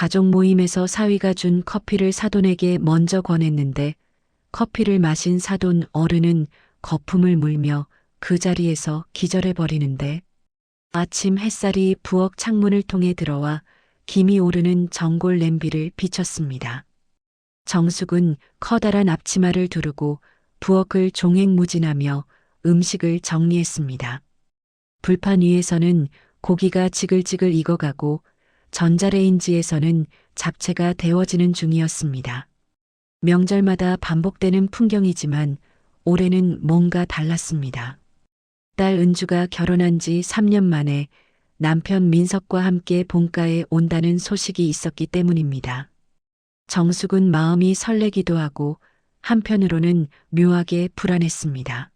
가족 모임에서 사위가 준 커피를 사돈에게 먼저 권했는데 커피를 마신 사돈 어른은 거품을 물며 그 자리에서 기절해버리는데 아침 햇살이 부엌 창문을 통해 들어와 김이 오르는 전골 냄비를 비췄습니다. 정숙은 커다란 앞치마를 두르고 부엌을 종횡무진하며 음식을 정리했습니다. 불판 위에서는 고기가 지글지글 익어가고 전자레인지에서는 잡채가 데워지는 중이었습니다. 명절마다 반복되는 풍경이지만 올해는 뭔가 달랐습니다. 딸 은주가 결혼한 지 3년 만에 남편 민석과 함께 본가에 온다는 소식이 있었기 때문입니다. 정숙은 마음이 설레기도 하고 한편으로는 묘하게 불안했습니다.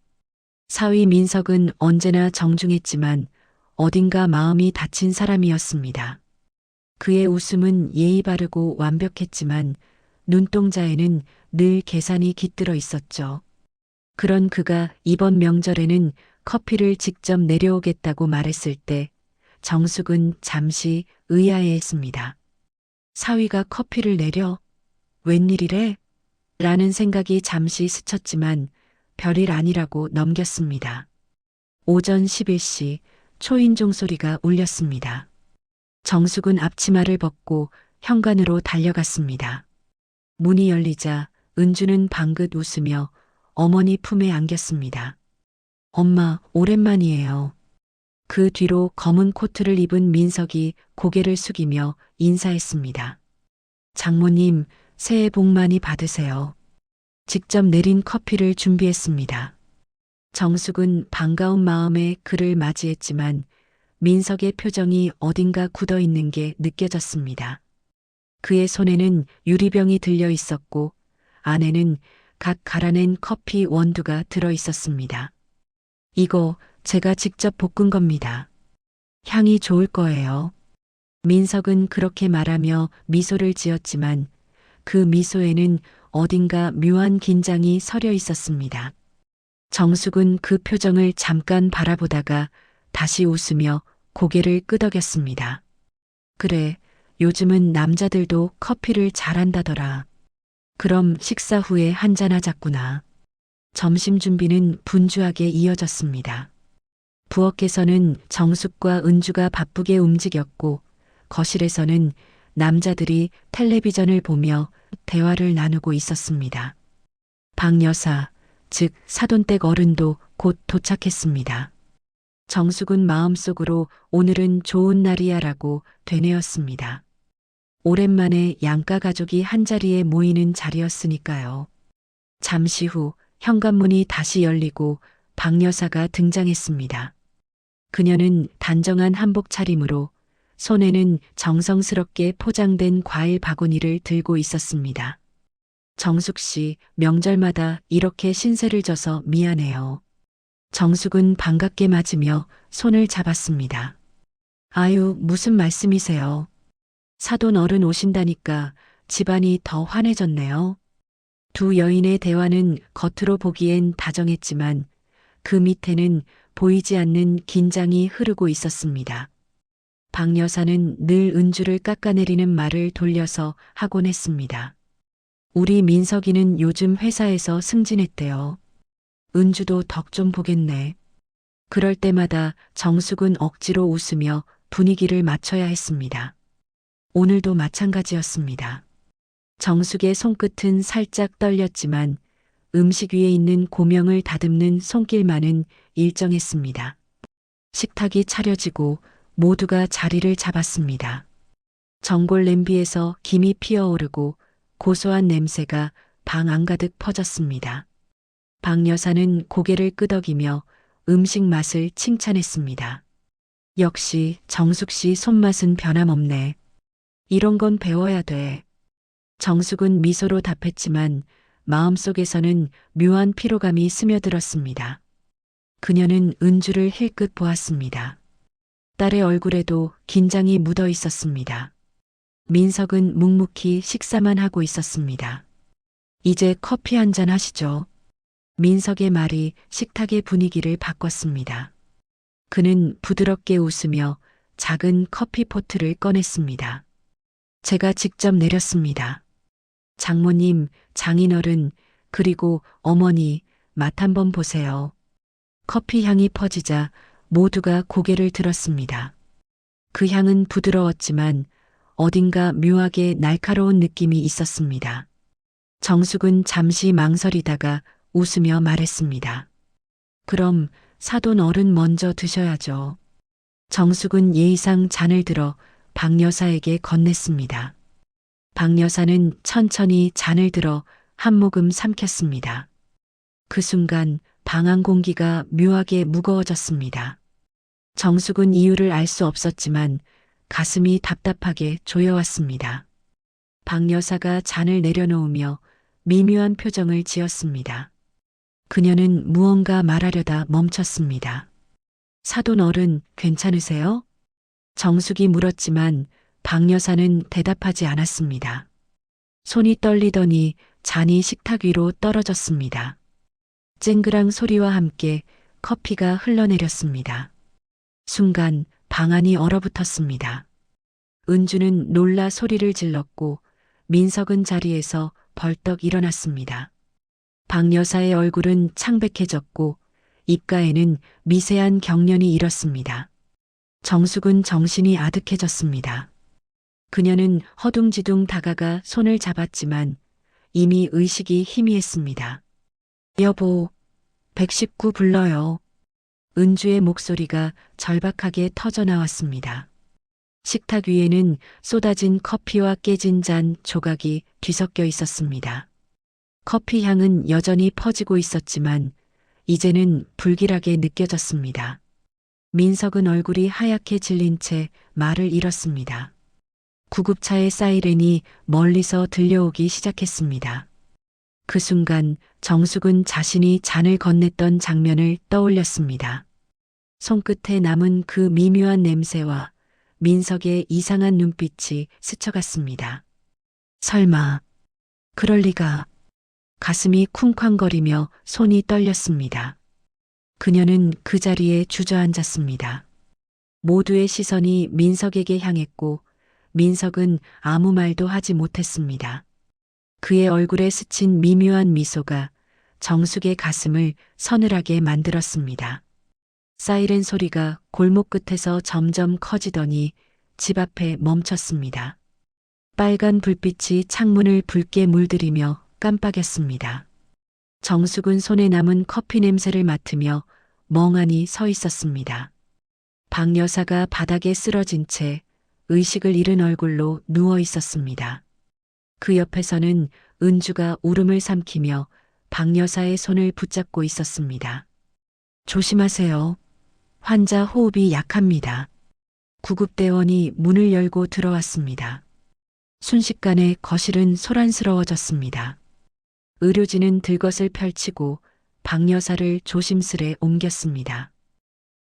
사위 민석은 언제나 정중했지만 어딘가 마음이 다친 사람이었습니다. 그의 웃음은 예의 바르고 완벽했지만 눈동자에는 늘 계산이 깃들어 있었죠. 그런 그가 이번 명절에는 커피를 직접 내려오겠다고 말했을 때 정숙은 잠시 의아해했습니다. 사위가 커피를 내려? 웬일이래? 라는 생각이 잠시 스쳤지만 별일 아니라고 넘겼습니다. 오전 11시 초인종 소리가 울렸습니다. 정숙은 앞치마를 벗고 현관으로 달려갔습니다. 문이 열리자 은주는 방긋 웃으며 어머니 품에 안겼습니다. 엄마, 오랜만이에요. 그 뒤로 검은 코트를 입은 민석이 고개를 숙이며 인사했습니다. 장모님, 새해 복 많이 받으세요. 직접 내린 커피를 준비했습니다. 정숙은 반가운 마음에 그를 맞이했지만 민석의 표정이 어딘가 굳어 있는 게 느껴졌습니다. 그의 손에는 유리병이 들려 있었고 안에는 각 갈아낸 커피 원두가 들어 있었습니다. 이거 제가 직접 볶은 겁니다. 향이 좋을 거예요. 민석은 그렇게 말하며 미소를 지었지만 그 미소에는 어딘가 묘한 긴장이 서려 있었습니다. 정숙은 그 표정을 잠깐 바라보다가 다시 웃으며 고개를 끄덕였습니다. 그래, 요즘은 남자들도 커피를 잘한다더라. 그럼 식사 후에 한잔하자꾸나. 점심 준비는 분주하게 이어졌습니다. 부엌에서는 정숙과 은주가 바쁘게 움직였고 거실에서는 남자들이 텔레비전을 보며 대화를 나누고 있었습니다. 박 여사, 즉 사돈댁 어른도 곧 도착했습니다. 정숙은 마음속으로 오늘은 좋은 날이야라고 되뇌었습니다. 오랜만에 양가 가족이 한자리에 모이는 자리였으니까요. 잠시 후 현관문이 다시 열리고 박 여사가 등장했습니다. 그녀는 단정한 한복 차림으로 손에는 정성스럽게 포장된 과일 바구니를 들고 있었습니다. 정숙 씨, 명절마다 이렇게 신세를 져서 미안해요. 정숙은 반갑게 맞으며 손을 잡았습니다. 아유, 무슨 말씀이세요? 사돈 어른 오신다니까 집안이 더 환해졌네요. 두 여인의 대화는 겉으로 보기엔 다정했지만 그 밑에는 보이지 않는 긴장이 흐르고 있었습니다. 박 여사는 늘 은주를 깎아내리는 말을 돌려서 하곤 했습니다. 우리 민석이는 요즘 회사에서 승진했대요. 은주도 덕 좀 보겠네. 그럴 때마다 정숙은 억지로 웃으며 분위기를 맞춰야 했습니다. 오늘도 마찬가지였습니다. 정숙의 손끝은 살짝 떨렸지만 음식 위에 있는 고명을 다듬는 손길만은 일정했습니다. 식탁이 차려지고 모두가 자리를 잡았습니다. 전골 냄비에서 김이 피어오르고 고소한 냄새가 방 안가득 퍼졌습니다. 박 여사는 고개를 끄덕이며 음식 맛을 칭찬했습니다. 역시 정숙 씨 손맛은 변함없네. 이런 건 배워야 돼. 정숙은 미소로 답했지만 마음속에서는 묘한 피로감이 스며들었습니다. 그녀는 은주를 힐끗 보았습니다. 딸의 얼굴에도 긴장이 묻어 있었습니다. 민석은 묵묵히 식사만 하고 있었습니다. 이제 커피 한잔 하시죠. 민석의 말이 식탁의 분위기를 바꿨습니다. 그는 부드럽게 웃으며 작은 커피포트를 꺼냈습니다. 제가 직접 내렸습니다. 장모님, 장인어른, 그리고 어머니, 맛 한번 보세요. 커피 향이 퍼지자 모두가 고개를 들었습니다. 그 향은 부드러웠지만 어딘가 묘하게 날카로운 느낌이 있었습니다. 정숙은 잠시 망설이다가 웃으며 말했습니다. 그럼 사돈 어른 먼저 드셔야죠. 정숙은 예의상 잔을 들어 박 여사에게 건넸습니다. 박 여사는 천천히 잔을 들어 한 모금 삼켰습니다. 그 순간 방안 공기가 묘하게 무거워졌습니다. 정숙은 이유를 알 수 없었지만 가슴이 답답하게 조여왔습니다. 박 여사가 잔을 내려놓으며 미묘한 표정을 지었습니다. 그녀는 무언가 말하려다 멈췄습니다. 사돈 어른, 괜찮으세요? 정숙이 물었지만 박 여사는 대답하지 않았습니다. 손이 떨리더니 잔이 식탁 위로 떨어졌습니다. 쨍그랑 소리와 함께 커피가 흘러내렸습니다. 순간 방 안이 얼어붙었습니다. 은주는 놀라 소리를 질렀고 민석은 자리에서 벌떡 일어났습니다. 박 여사의 얼굴은 창백해졌고 입가에는 미세한 경련이 일었습니다. 정숙은 정신이 아득해졌습니다. 그녀는 허둥지둥 다가가 손을 잡았지만 이미 의식이 희미했습니다. 여보, 119 불러요. 은주의 목소리가 절박하게 터져나왔습니다. 식탁 위에는 쏟아진 커피와 깨진 잔 조각이 뒤섞여 있었습니다. 커피 향은 여전히 퍼지고 있었지만 이제는 불길하게 느껴졌습니다. 민석은 얼굴이 하얗게 질린 채 말을 잃었습니다. 구급차의 사이렌이 멀리서 들려오기 시작했습니다. 그 순간 정숙은 자신이 잔을 건넸던 장면을 떠올렸습니다. 손끝에 남은 그 미묘한 냄새와 민석의 이상한 눈빛이 스쳐갔습니다. 설마, 그럴 리가. 가슴이 쿵쾅거리며 손이 떨렸습니다. 그녀는 그 자리에 주저앉았습니다. 모두의 시선이 민석에게 향했고 민석은 아무 말도 하지 못했습니다. 그의 얼굴에 스친 미묘한 미소가 정숙의 가슴을 서늘하게 만들었습니다. 사이렌 소리가 골목 끝에서 점점 커지더니 집 앞에 멈췄습니다. 빨간 불빛이 창문을 붉게 물들이며 깜빡였습니다. 정숙은 손에 남은 커피 냄새를 맡으며 멍하니 서 있었습니다. 박 여사가 바닥에 쓰러진 채 의식을 잃은 얼굴로 누워 있었습니다. 그 옆에서는 은주가 울음을 삼키며 박 여사의 손을 붙잡고 있었습니다. 조심하세요. 환자 호흡이 약합니다. 구급대원이 문을 열고 들어왔습니다. 순식간에 거실은 소란스러워졌습니다. 의료진은 들것을 펼치고 박 여사를 조심스레 옮겼습니다.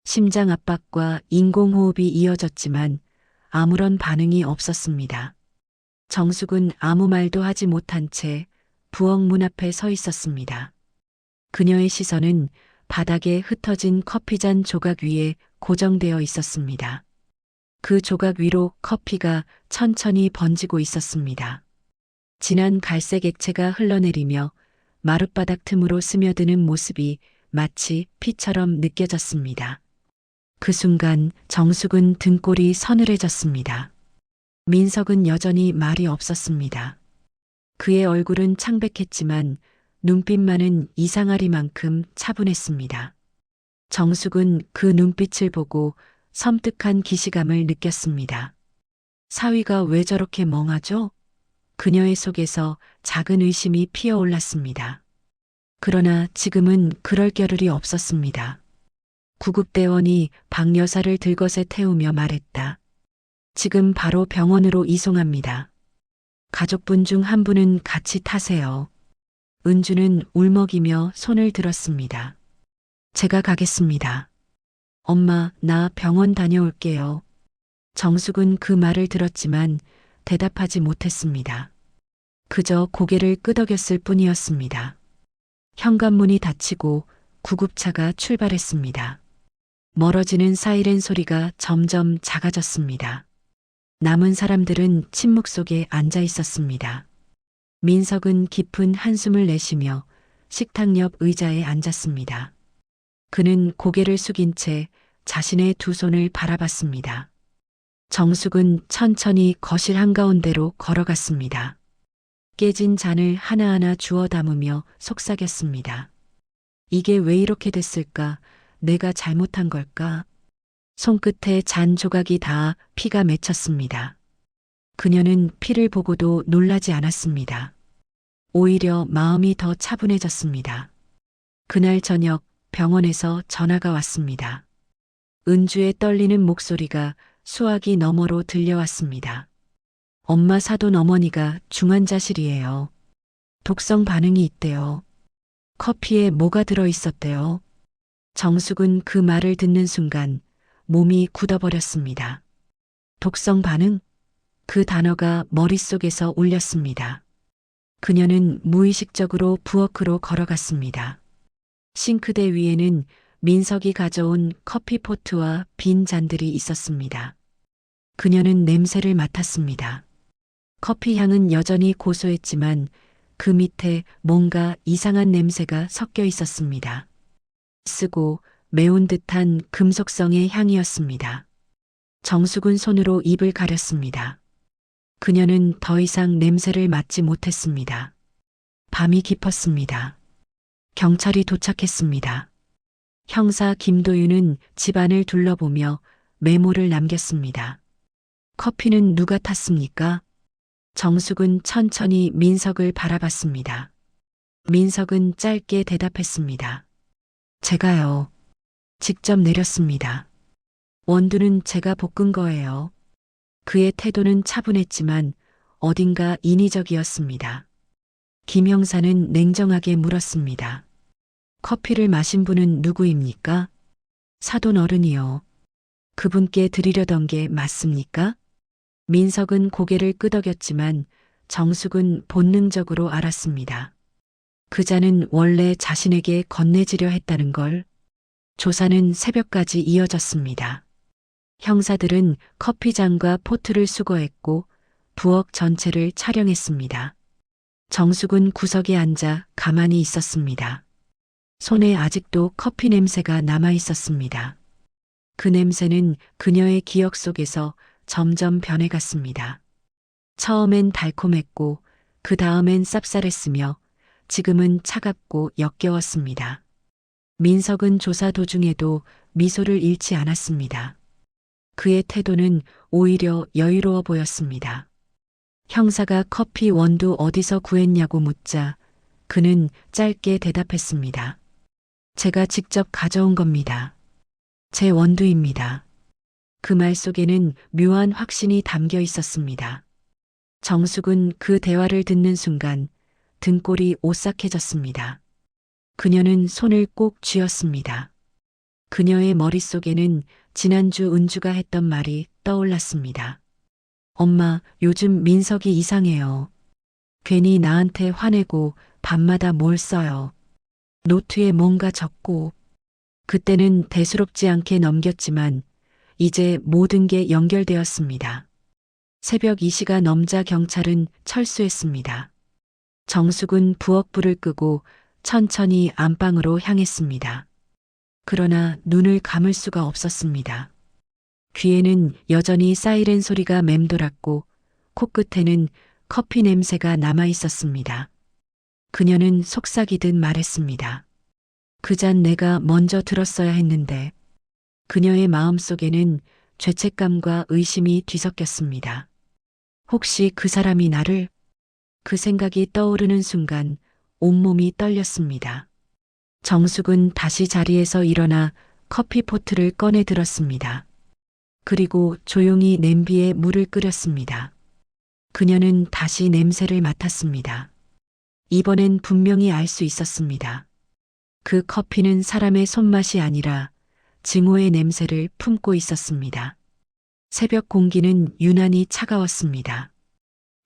심장 압박과 인공호흡이 이어졌지만 아무런 반응이 없었습니다. 정숙은 아무 말도 하지 못한 채 부엌 문 앞에 서 있었습니다. 그녀의 시선은 바닥에 흩어진 커피잔 조각 위에 고정되어 있었습니다. 그 조각 위로 커피가 천천히 번지고 있었습니다. 진한 갈색 액체가 흘러내리며 마룻바닥 틈으로 스며드는 모습이 마치 피처럼 느껴졌습니다. 그 순간 정숙은 등골이 서늘해졌습니다. 민석은 여전히 말이 없었습니다. 그의 얼굴은 창백했지만 눈빛만은 이상하리만큼 차분했습니다. 정숙은 그 눈빛을 보고 섬뜩한 기시감을 느꼈습니다. 사위가 왜 저렇게 멍하죠? 그녀의 속에서 작은 의심이 피어올랐습니다. 그러나 지금은 그럴 겨를이 없었습니다. 구급대원이 박 여사를 들것에 태우며 말했다. 지금 바로 병원으로 이송합니다. 가족분 중 한 분은 같이 타세요. 은주는 울먹이며 손을 들었습니다. 제가 가겠습니다. 엄마, 나 병원 다녀올게요. 정숙은 그 말을 들었지만 대답하지 못했습니다. 그저 고개를 끄덕였을 뿐이었습니다. 현관문이 닫히고 구급차가 출발했습니다. 멀어지는 사이렌 소리가 점점 작아졌습니다. 남은 사람들은 침묵 속에 앉아 있었습니다. 민석은 깊은 한숨을 내쉬며 식탁 옆 의자에 앉았습니다. 그는 고개를 숙인 채 자신의 두 손을 바라봤습니다. 정숙은 천천히 거실 한가운데로 걸어갔습니다. 깨진 잔을 하나하나 주워 담으며 속삭였습니다. 이게 왜 이렇게 됐을까? 내가 잘못한 걸까? 손끝에 잔 조각이 닿아 피가 맺혔습니다. 그녀는 피를 보고도 놀라지 않았습니다. 오히려 마음이 더 차분해졌습니다. 그날 저녁 병원에서 전화가 왔습니다. 은주의 떨리는 목소리가 수화기 너머로 들려왔습니다. 엄마 사돈 어머니가 중환자실이에요. 독성 반응이 있대요. 커피에 뭐가 들어 있었대요. 정숙은 그 말을 듣는 순간 몸이 굳어버렸습니다. 독성 반응? 그 단어가 머릿속에서 울렸습니다. 그녀는 무의식적으로 부엌으로 걸어갔습니다. 싱크대 위에는 민석이 가져온 커피포트와 빈 잔들이 있었습니다. 그녀는 냄새를 맡았습니다. 커피 향은 여전히 고소했지만 그 밑에 뭔가 이상한 냄새가 섞여 있었습니다. 쓰고 매운 듯한 금속성의 향이었습니다. 정숙은 손으로 입을 가렸습니다. 그녀는 더 이상 냄새를 맡지 못했습니다. 밤이 깊었습니다. 경찰이 도착했습니다. 형사 김도윤은 집안을 둘러보며 메모를 남겼습니다. 커피는 누가 탔습니까? 정숙은 천천히 민석을 바라봤습니다. 민석은 짧게 대답했습니다. 제가요. 직접 내렸습니다. 원두는 제가 볶은 거예요. 그의 태도는 차분했지만 어딘가 인위적이었습니다. 김 형사는 냉정하게 물었습니다. 커피를 마신 분은 누구입니까? 사돈 어른이요. 그분께 드리려던 게 맞습니까? 민석은 고개를 끄덕였지만 정숙은 본능적으로 알았습니다. 그 잔은 원래 자신에게 건네지려 했다는 걸. 조사는 새벽까지 이어졌습니다. 형사들은 커피잔과 포트를 수거했고 부엌 전체를 촬영했습니다. 정숙은 구석에 앉아 가만히 있었습니다. 손에 아직도 커피 냄새가 남아 있었습니다. 그 냄새는 그녀의 기억 속에서 점점 변해갔습니다. 처음엔 달콤했고 그 다음엔 쌉쌀했으며 지금은 차갑고 역겨웠습니다. 민석은 조사 도중에도 미소를 잃지 않았습니다. 그의 태도는 오히려 여유로워 보였습니다. 형사가 커피 원두 어디서 구했냐고 묻자 그는 짧게 대답했습니다. 제가 직접 가져온 겁니다. 제 원두입니다. 그 말 속에는 묘한 확신이 담겨 있었습니다. 정숙은 그 대화를 듣는 순간 등골이 오싹해졌습니다. 그녀는 손을 꼭 쥐었습니다. 그녀의 머릿속에는 지난주 은주가 했던 말이 떠올랐습니다. 엄마, 요즘 민석이 이상해요. 괜히 나한테 화내고 밤마다 뭘 써요. 노트에 뭔가 적고. 그때는 대수롭지 않게 넘겼지만 이제 모든 게 연결되었습니다. 새벽 2시가 넘자 경찰은 철수했습니다. 정숙은 부엌불을 끄고 천천히 안방으로 향했습니다. 그러나 눈을 감을 수가 없었습니다. 귀에는 여전히 사이렌 소리가 맴돌았고 코끝에는 커피 냄새가 남아 있었습니다. 그녀는 속삭이듯 말했습니다. 그 잔 내가 먼저 들었어야 했는데. 그녀의 마음속에는 죄책감과 의심이 뒤섞였습니다. 혹시 그 사람이 나를? 그 생각이 떠오르는 순간 온몸이 떨렸습니다. 정숙은 다시 자리에서 일어나 커피포트를 꺼내 들었습니다. 그리고 조용히 냄비에 물을 끓였습니다. 그녀는 다시 냄새를 맡았습니다. 이번엔 분명히 알 수 있었습니다. 그 커피는 사람의 손맛이 아니라 증오의 냄새를 품고 있었습니다. 새벽 공기는 유난히 차가웠습니다.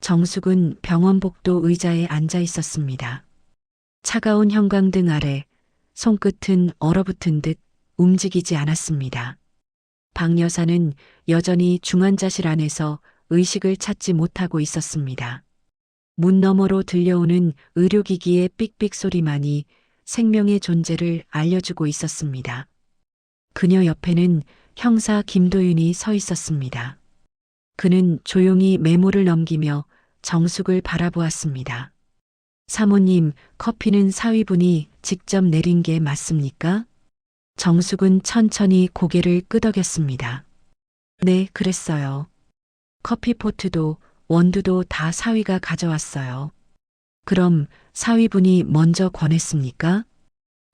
정숙은 병원 복도 의자에 앉아 있었습니다. 차가운 형광등 아래 손끝은 얼어붙은 듯 움직이지 않았습니다. 박 여사는 여전히 중환자실 안에서 의식을 찾지 못하고 있었습니다. 문 너머로 들려오는 의료기기의 삑삑 소리만이 생명의 존재를 알려주고 있었습니다. 그녀 옆에는 형사 김도윤이 서 있었습니다. 그는 조용히 메모를 넘기며 정숙을 바라보았습니다. 사모님, 커피는 사위분이 직접 내린 게 맞습니까? 정숙은 천천히 고개를 끄덕였습니다. 네, 그랬어요. 커피포트도 원두도 다 사위가 가져왔어요. 그럼 사위분이 먼저 권했습니까?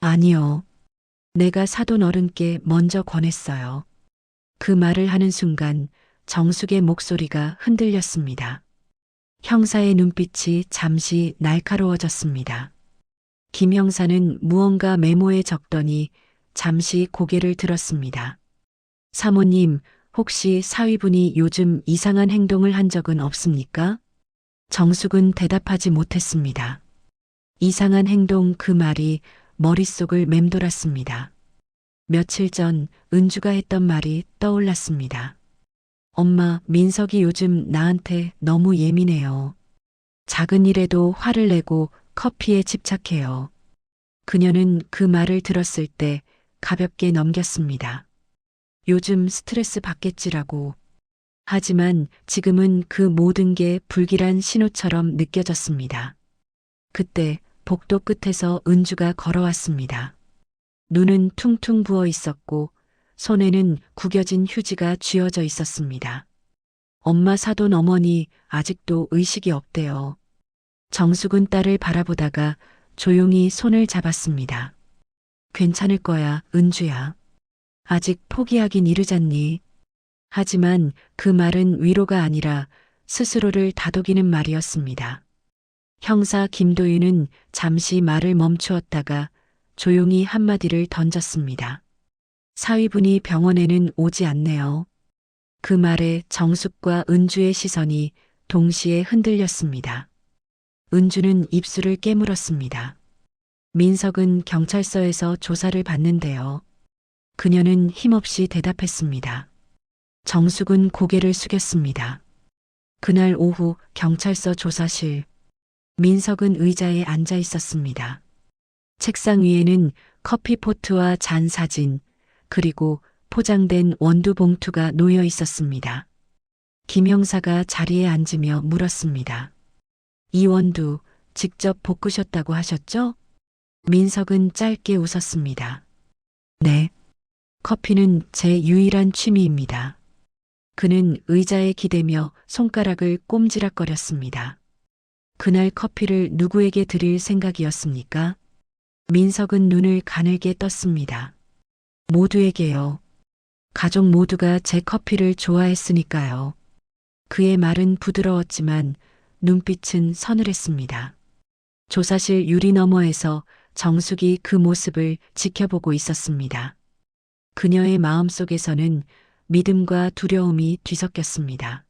아니요. 내가 사돈 어른께 먼저 권했어요. 그 말을 하는 순간 정숙의 목소리가 흔들렸습니다. 형사의 눈빛이 잠시 날카로워졌습니다. 김 형사는 무언가 메모에 적더니 잠시 고개를 들었습니다. 사모님, 혹시 사위분이 요즘 이상한 행동을 한 적은 없습니까? 정숙은 대답하지 못했습니다. 이상한 행동 그 말이 머릿속을 맴돌았습니다. 며칠 전 은주가 했던 말이 떠올랐습니다. 엄마, 민석이 요즘 나한테 너무 예민해요. 작은 일에도 화를 내고 커피에 집착해요. 그녀는 그 말을 들었을 때 가볍게 넘겼습니다. 요즘 스트레스 받겠지라고. 하지만 지금은 그 모든 게 불길한 신호처럼 느껴졌습니다. 그때 복도 끝에서 은주가 걸어왔습니다. 눈은 퉁퉁 부어 있었고 손에는 구겨진 휴지가 쥐어져 있었습니다. 엄마 사돈 어머니 아직도 의식이 없대요. 정숙은 딸을 바라보다가 조용히 손을 잡았습니다. 괜찮을 거야, 은주야. 아직 포기하긴 이르잖니. 하지만 그 말은 위로가 아니라 스스로를 다독이는 말이었습니다. 형사 김도윤은 잠시 말을 멈추었다가 조용히 한마디를 던졌습니다. 사위분이 병원에는 오지 않네요. 그 말에 정숙과 은주의 시선이 동시에 흔들렸습니다. 은주는 입술을 깨물었습니다. 민석은 경찰서에서 조사를 받는데요. 그녀는 힘없이 대답했습니다. 정숙은 고개를 숙였습니다. 그날 오후 경찰서 조사실. 민석은 의자에 앉아 있었습니다. 책상 위에는 커피포트와 잔 사진, 그리고 포장된 원두 봉투가 놓여 있었습니다. 김 형사가 자리에 앉으며 물었습니다. 이 원두 직접 볶으셨다고 하셨죠? 민석은 짧게 웃었습니다. 네. 커피는 제 유일한 취미입니다. 그는 의자에 기대며 손가락을 꼼지락거렸습니다. 그날 커피를 누구에게 드릴 생각이었습니까? 민석은 눈을 가늘게 떴습니다. 모두에게요. 가족 모두가 제 커피를 좋아했으니까요. 그의 말은 부드러웠지만 눈빛은 서늘했습니다. 조사실 유리 너머에서 정숙이 그 모습을 지켜보고 있었습니다. 그녀의 마음속에서는 믿음과 두려움이 뒤섞였습니다.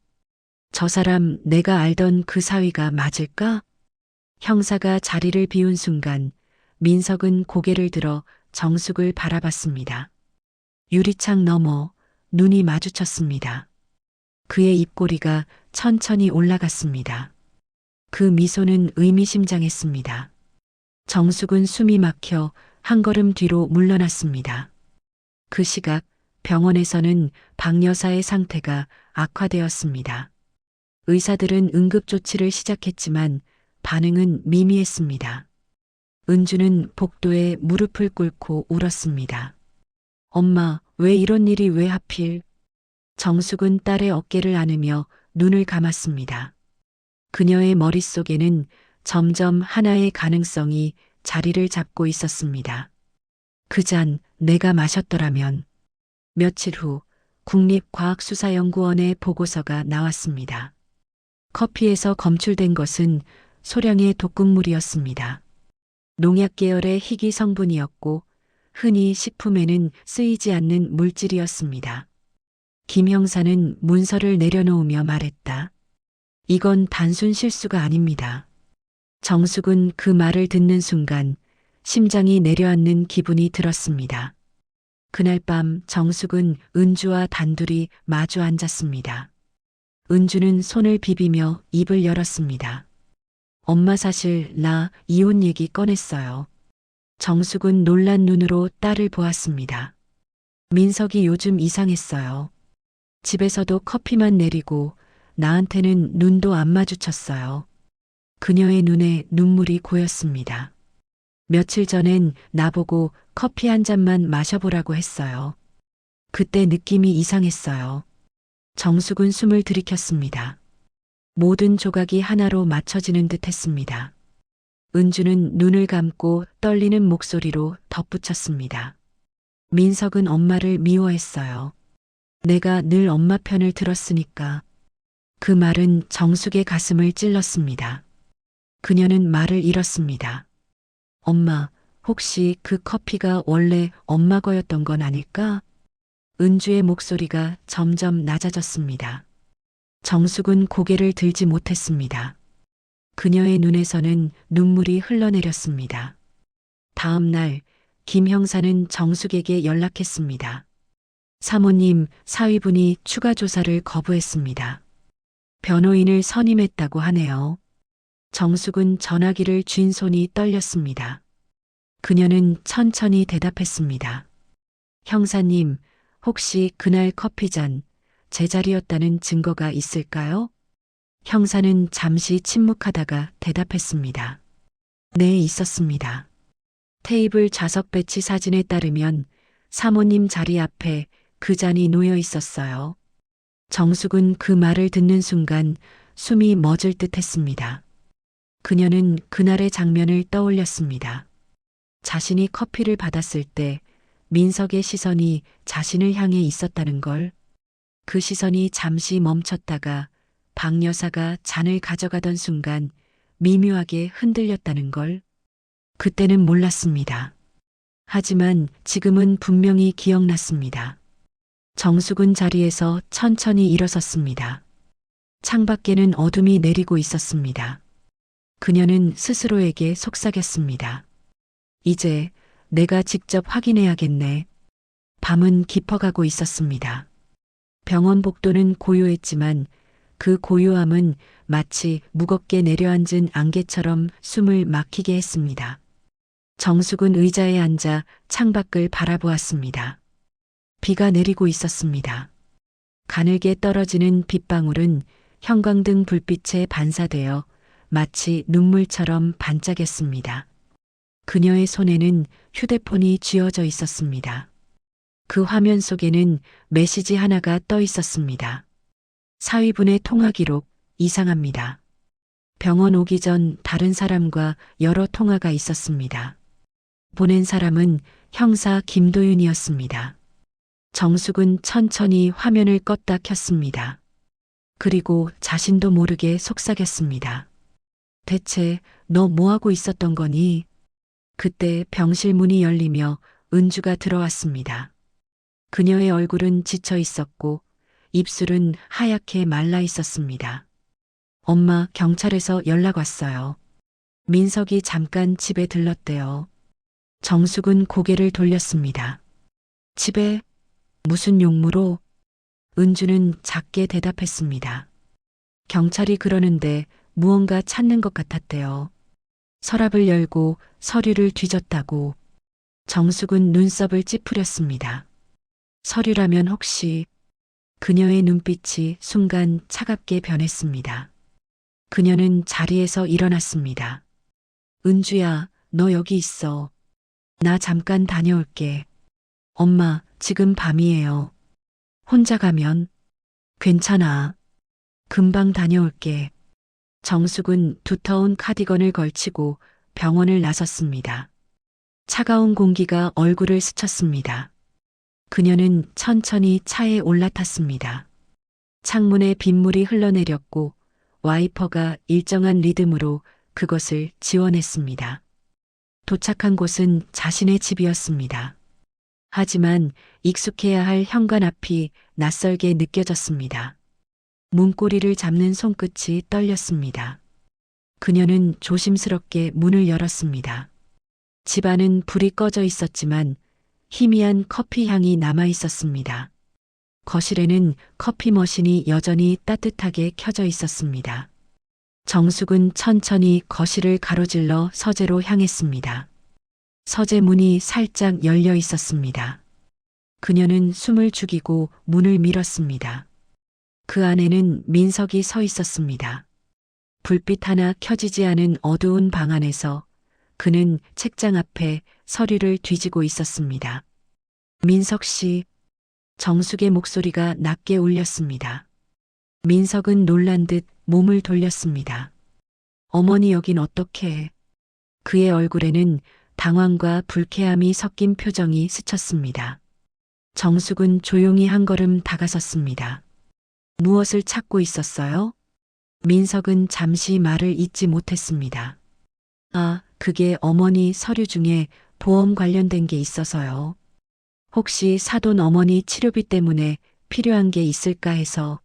저 사람 내가 알던 그 사위가 맞을까? 형사가 자리를 비운 순간 민석은 고개를 들어 정숙을 바라봤습니다. 유리창 너머 눈이 마주쳤습니다. 그의 입꼬리가 천천히 올라갔습니다. 그 미소는 의미심장했습니다. 정숙은 숨이 막혀 한 걸음 뒤로 물러났습니다. 그 시각 병원에서는 박 여사의 상태가 악화되었습니다. 의사들은 응급조치를 시작했지만 반응은 미미했습니다. 은주는 복도에 무릎을 꿇고 울었습니다. 엄마, 왜 이런 일이 왜 하필? 정숙은 딸의 어깨를 안으며 눈을 감았습니다. 그녀의 머릿속에는 점점 하나의 가능성이 자리를 잡고 있었습니다. 그 잔 내가 마셨더라면. 며칠 후 국립과학수사연구원의 보고서가 나왔습니다. 커피에서 검출된 것은 소량의 독극물이었습니다. 농약 계열의 희귀 성분이었고 흔히 식품에는 쓰이지 않는 물질이었습니다. 김 형사는 문서를 내려놓으며 말했다. 이건 단순 실수가 아닙니다. 정숙은 그 말을 듣는 순간 심장이 내려앉는 기분이 들었습니다. 그날 밤 정숙은 은주와 단둘이 마주 앉았습니다. 은주는 손을 비비며 입을 열었습니다. 엄마 사실 나 이혼 얘기 꺼냈어요. 정숙은 놀란 눈으로 딸을 보았습니다. 민석이 요즘 이상했어요. 집에서도 커피만 내리고 나한테는 눈도 안 마주쳤어요. 그녀의 눈에 눈물이 고였습니다. 며칠 전엔 나보고 커피 한 잔만 마셔보라고 했어요. 그때 느낌이 이상했어요. 정숙은 숨을 들이켰습니다. 모든 조각이 하나로 맞춰지는 듯 했습니다. 은주는 눈을 감고 떨리는 목소리로 덧붙였습니다. 민석은 엄마를 미워했어요. 내가 늘 엄마 편을 들었으니까. 그 말은 정숙의 가슴을 찔렀습니다. 그녀는 말을 잃었습니다. 엄마, 혹시 그 커피가 원래 엄마 거였던 건 아닐까? 은주의 목소리가 점점 낮아졌습니다. 정숙은 고개를 들지 못했습니다. 그녀의 눈에서는 눈물이 흘러내렸습니다. 다음 날, 김 형사는 정숙에게 연락했습니다. 사모님, 사위분이 추가 조사를 거부했습니다. 변호인을 선임했다고 하네요. 정숙은 전화기를 쥔 손이 떨렸습니다. 그녀는 천천히 대답했습니다. 형사님, 혹시 그날 커피잔 제자리였다는 증거가 있을까요? 형사는 잠시 침묵하다가 대답했습니다. 네, 있었습니다. 테이블 좌석 배치 사진에 따르면 사모님 자리 앞에 그 잔이 놓여 있었어요. 정숙은 그 말을 듣는 순간 숨이 멎을 듯 했습니다. 그녀는 그날의 장면을 떠올렸습니다. 자신이 커피를 받았을 때 민석의 시선이 자신을 향해 있었다는 걸. 그 시선이 잠시 멈췄다가 박 여사가 잔을 가져가던 순간 미묘하게 흔들렸다는 걸. 그때는 몰랐습니다. 하지만 지금은 분명히 기억났습니다. 정숙은 자리에서 천천히 일어섰습니다. 창밖에는 어둠이 내리고 있었습니다. 그녀는 스스로에게 속삭였습니다. 이제 내가 직접 확인해야겠네. 밤은 깊어가고 있었습니다. 병원 복도는 고요했지만 그 고요함은 마치 무겁게 내려앉은 안개처럼 숨을 막히게 했습니다. 정숙은 의자에 앉아 창밖을 바라보았습니다. 비가 내리고 있었습니다. 가늘게 떨어지는 빗방울은 형광등 불빛에 반사되어 마치 눈물처럼 반짝였습니다. 그녀의 손에는 휴대폰이 쥐어져 있었습니다. 그 화면 속에는 메시지 하나가 떠 있었습니다. 사위분의 통화 기록 이상합니다. 병원 오기 전 다른 사람과 여러 통화가 있었습니다. 보낸 사람은 형사 김도윤이었습니다. 정숙은 천천히 화면을 껐다 켰습니다. 그리고 자신도 모르게 속삭였습니다. 대체 너 뭐하고 있었던 거니? 그때 병실 문이 열리며 은주가 들어왔습니다. 그녀의 얼굴은 지쳐 있었고 입술은 하얗게 말라 있었습니다. 엄마, 경찰에서 연락 왔어요. 민석이 잠깐 집에 들렀대요. 정숙은 고개를 돌렸습니다. 집에? 무슨 용무로? 은주는 작게 대답했습니다. 경찰이 그러는데 무언가 찾는 것 같았대요. 서랍을 열고 서류를 뒤졌다고. 정숙은 눈썹을 찌푸렸습니다. 서류라면 혹시. 그녀의 눈빛이 순간 차갑게 변했습니다. 그녀는 자리에서 일어났습니다. 은주야, 너 여기 있어. 나 잠깐 다녀올게. 엄마, 지금 밤이에요. 혼자 가면? 괜찮아. 금방 다녀올게. 정숙은 두터운 카디건을 걸치고 병원을 나섰습니다. 차가운 공기가 얼굴을 스쳤습니다. 그녀는 천천히 차에 올라탔습니다. 창문에 빗물이 흘러내렸고 와이퍼가 일정한 리듬으로 그것을 지워냈습니다. 도착한 곳은 자신의 집이었습니다. 하지만 익숙해야 할 현관 앞이 낯설게 느껴졌습니다. 문고리를 잡는 손끝이 떨렸습니다. 그녀는 조심스럽게 문을 열었습니다. 집 안은 불이 꺼져 있었지만 희미한 커피 향이 남아 있었습니다. 거실에는 커피 머신이 여전히 따뜻하게 켜져 있었습니다. 정숙은 천천히 거실을 가로질러 서재로 향했습니다. 서재 문이 살짝 열려 있었습니다. 그녀는 숨을 죽이고 문을 밀었습니다. 그 안에는 민석이 서 있었습니다. 불빛 하나 켜지지 않은 어두운 방 안에서 그는 책장 앞에 서류를 뒤지고 있었습니다. 민석 씨, 정숙의 목소리가 낮게 울렸습니다. 민석은 놀란 듯 몸을 돌렸습니다. 어머니 여긴 어떻게? 그의 얼굴에는 당황과 불쾌함이 섞인 표정이 스쳤습니다. 정숙은 조용히 한 걸음 다가섰습니다. 무엇을 찾고 있었어요? 민석은 잠시 말을 잇지 못했습니다. 아, 그게 어머니 서류 중에 보험 관련된 게 있어서요. 혹시 사돈 어머니 치료비 때문에 필요한 게 있을까 해서.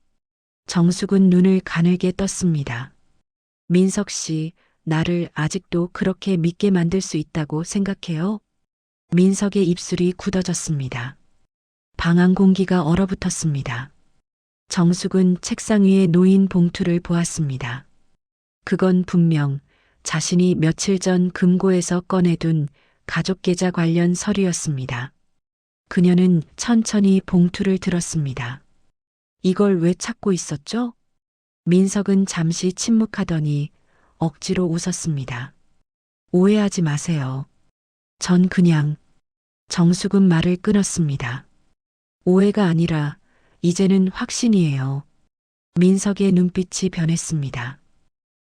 정숙은 눈을 가늘게 떴습니다. 민석 씨, 나를 아직도 그렇게 믿게 만들 수 있다고 생각해요? 민석의 입술이 굳어졌습니다. 방 안 공기가 얼어붙었습니다. 정숙은 책상 위에 놓인 봉투를 보았습니다. 그건 분명 자신이 며칠 전 금고에서 꺼내둔 가족계좌 관련 서류였습니다. 그녀는 천천히 봉투를 들었습니다. 이걸 왜 찾고 있었죠? 민석은 잠시 침묵하더니 억지로 웃었습니다. 오해하지 마세요. 전 그냥. 정숙은 말을 끊었습니다. 오해가 아니라 이제는 확신이에요. 민석의 눈빛이 변했습니다.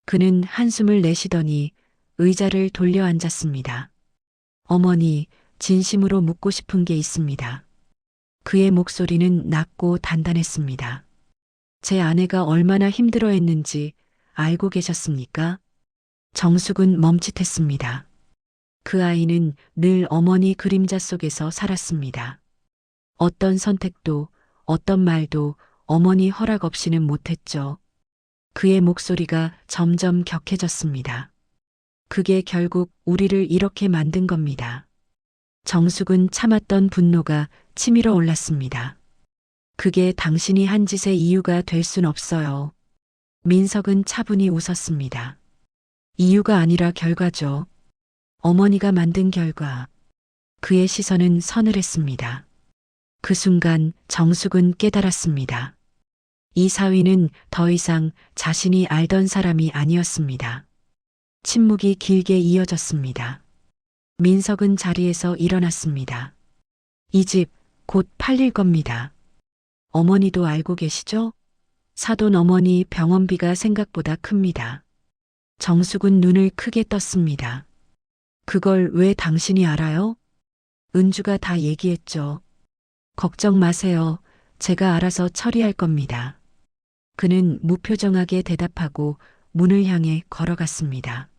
그는 한숨을 내쉬더니 의자를 돌려 앉았습니다. 어머니, 진심으로 묻고 싶은 게 있습니다. 그의 목소리는 낮고 단단했습니다. 제 아내가 얼마나 힘들어했는지 알고 계셨습니까? 정숙은 멈칫했습니다. 그 아이는 늘 어머니 그림자 속에서 살았습니다. 어떤 선택도, 어떤 말도 어머니 허락 없이는 못했죠. 그의 목소리가 점점 격해졌습니다. 그게 결국 우리를 이렇게 만든 겁니다. 정숙은 참았던 분노가 치밀어 올랐습니다. 그게 당신이 한 짓의 이유가 될 순 없어요. 민석은 차분히 웃었습니다. 이유가 아니라 결과죠. 어머니가 만든 결과. 그의 시선은 서늘했습니다. 그 순간 정숙은 깨달았습니다. 이 사위는 더 이상 자신이 알던 사람이 아니었습니다. 침묵이 길게 이어졌습니다. 민석은 자리에서 일어났습니다. 이 집 곧 팔릴 겁니다. 어머니도 알고 계시죠? 사돈 어머니 병원비가 생각보다 큽니다. 정숙은 눈을 크게 떴습니다. 그걸 왜 당신이 알아요? 은주가 다 얘기했죠. 걱정 마세요. 제가 알아서 처리할 겁니다. 그는 무표정하게 대답하고 문을 향해 걸어갔습니다.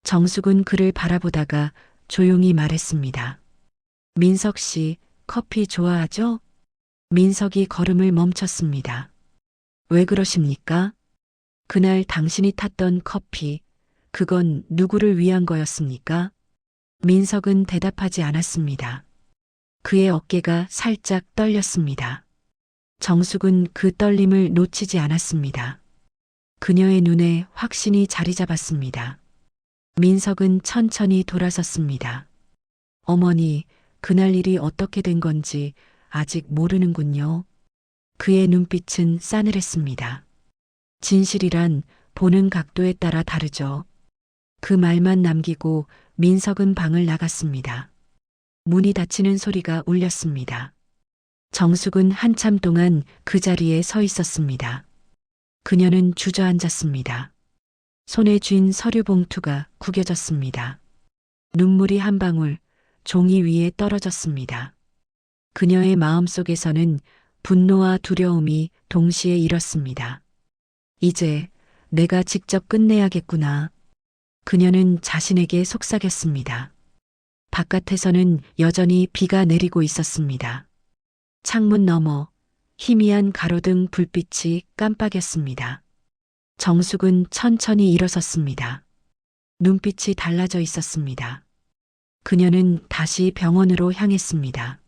정숙은 그를 바라보다가 조용히 말했습니다. 민석 씨, 커피 좋아하죠? 민석이 걸음을 멈췄습니다. 왜 그러십니까? 그날 당신이 탔던 커피, 그건 누구를 위한 거였습니까? 민석은 대답하지 않았습니다. 그의 어깨가 살짝 떨렸습니다. 정숙은 그 떨림을 놓치지 않았습니다. 그녀의 눈에 확신이 자리 잡았습니다. 민석은 천천히 돌아섰습니다. 어머니, 그날 일이 어떻게 된 건지 아직 모르는군요. 그의 눈빛은 싸늘했습니다. 진실이란 보는 각도에 따라 다르죠. 그 말만 남기고 민석은 방을 나갔습니다. 문이 닫히는 소리가 울렸습니다. 정숙은 한참 동안 그 자리에 서 있었습니다. 그녀는 주저앉았습니다. 손에 쥔 서류 봉투가 구겨졌습니다. 눈물이 한 방울 종이 위에 떨어졌습니다. 그녀의 마음속에서는 분노와 두려움이 동시에 일었습니다. 이제 내가 직접 끝내야겠구나. 그녀는 자신에게 속삭였습니다. 바깥에서는 여전히 비가 내리고 있었습니다. 창문 너머 희미한 가로등 불빛이 깜빡였습니다. 정숙은 천천히 일어섰습니다. 눈빛이 달라져 있었습니다. 그녀는 다시 병원으로 향했습니다.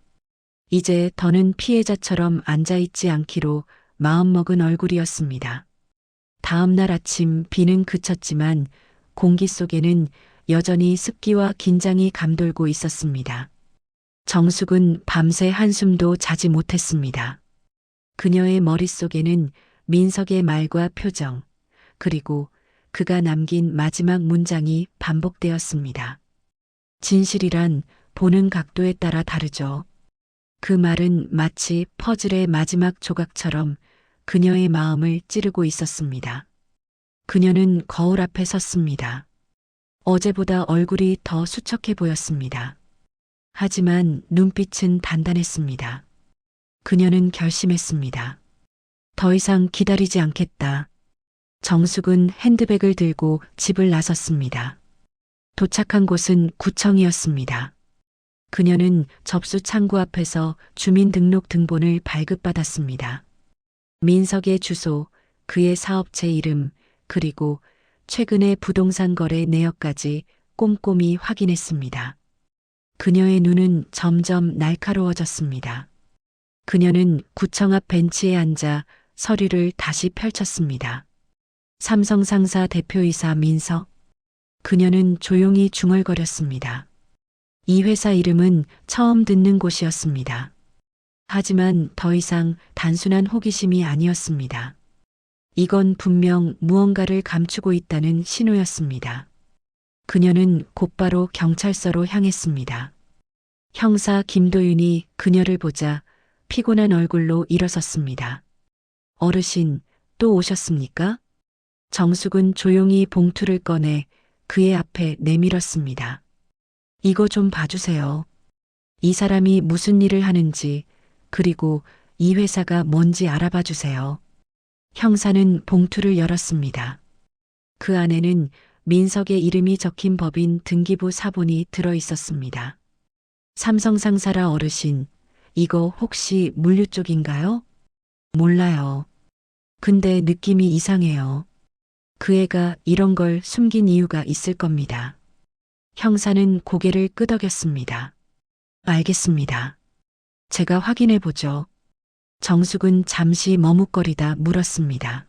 이제 더는 피해자처럼 앉아있지 않기로 마음먹은 얼굴이었습니다. 다음 날 아침 비는 그쳤지만 공기 속에는 여전히 습기와 긴장이 감돌고 있었습니다. 정숙은 밤새 한숨도 자지 못했습니다. 그녀의 머릿속에는 민석의 말과 표정, 그리고 그가 남긴 마지막 문장이 반복되었습니다. 진실이란 보는 각도에 따라 다르죠. 그 말은 마치 퍼즐의 마지막 조각처럼 그녀의 마음을 찌르고 있었습니다. 그녀는 거울 앞에 섰습니다. 어제보다 얼굴이 더 수척해 보였습니다. 하지만 눈빛은 단단했습니다. 그녀는 결심했습니다. 더 이상 기다리지 않겠다. 정숙은 핸드백을 들고 집을 나섰습니다. 도착한 곳은 구청이었습니다. 그녀는 접수 창구 앞에서 주민등록 등본을 발급받았습니다. 민석의 주소, 그의 사업체 이름, 그리고 최근의 부동산 거래 내역까지 꼼꼼히 확인했습니다. 그녀의 눈은 점점 날카로워졌습니다. 그녀는 구청 앞 벤치에 앉아 서류를 다시 펼쳤습니다. 삼성상사 대표이사 민석. 그녀는 조용히 중얼거렸습니다. 이 회사 이름은 처음 듣는 곳이었습니다. 하지만 더 이상 단순한 호기심이 아니었습니다. 이건 분명 무언가를 감추고 있다는 신호였습니다. 그녀는 곧바로 경찰서로 향했습니다. 형사 김도윤이 그녀를 보자 피곤한 얼굴로 일어섰습니다. 어르신, 또 오셨습니까? 정숙은 조용히 봉투를 꺼내 그의 앞에 내밀었습니다. 이거 좀 봐주세요. 이 사람이 무슨 일을 하는지, 그리고 이 회사가 뭔지 알아봐 주세요. 형사는 봉투를 열었습니다. 그 안에는 민석의 이름이 적힌 법인 등기부 사본이 들어 있었습니다. 삼성상사라 어르신, 이거 혹시 물류 쪽인가요? 몰라요. 근데 느낌이 이상해요. 그 애가 이런 걸 숨긴 이유가 있을 겁니다. 형사는 고개를 끄덕였습니다. 알겠습니다. 제가 확인해 보죠. 정숙은 잠시 머뭇거리다 물었습니다.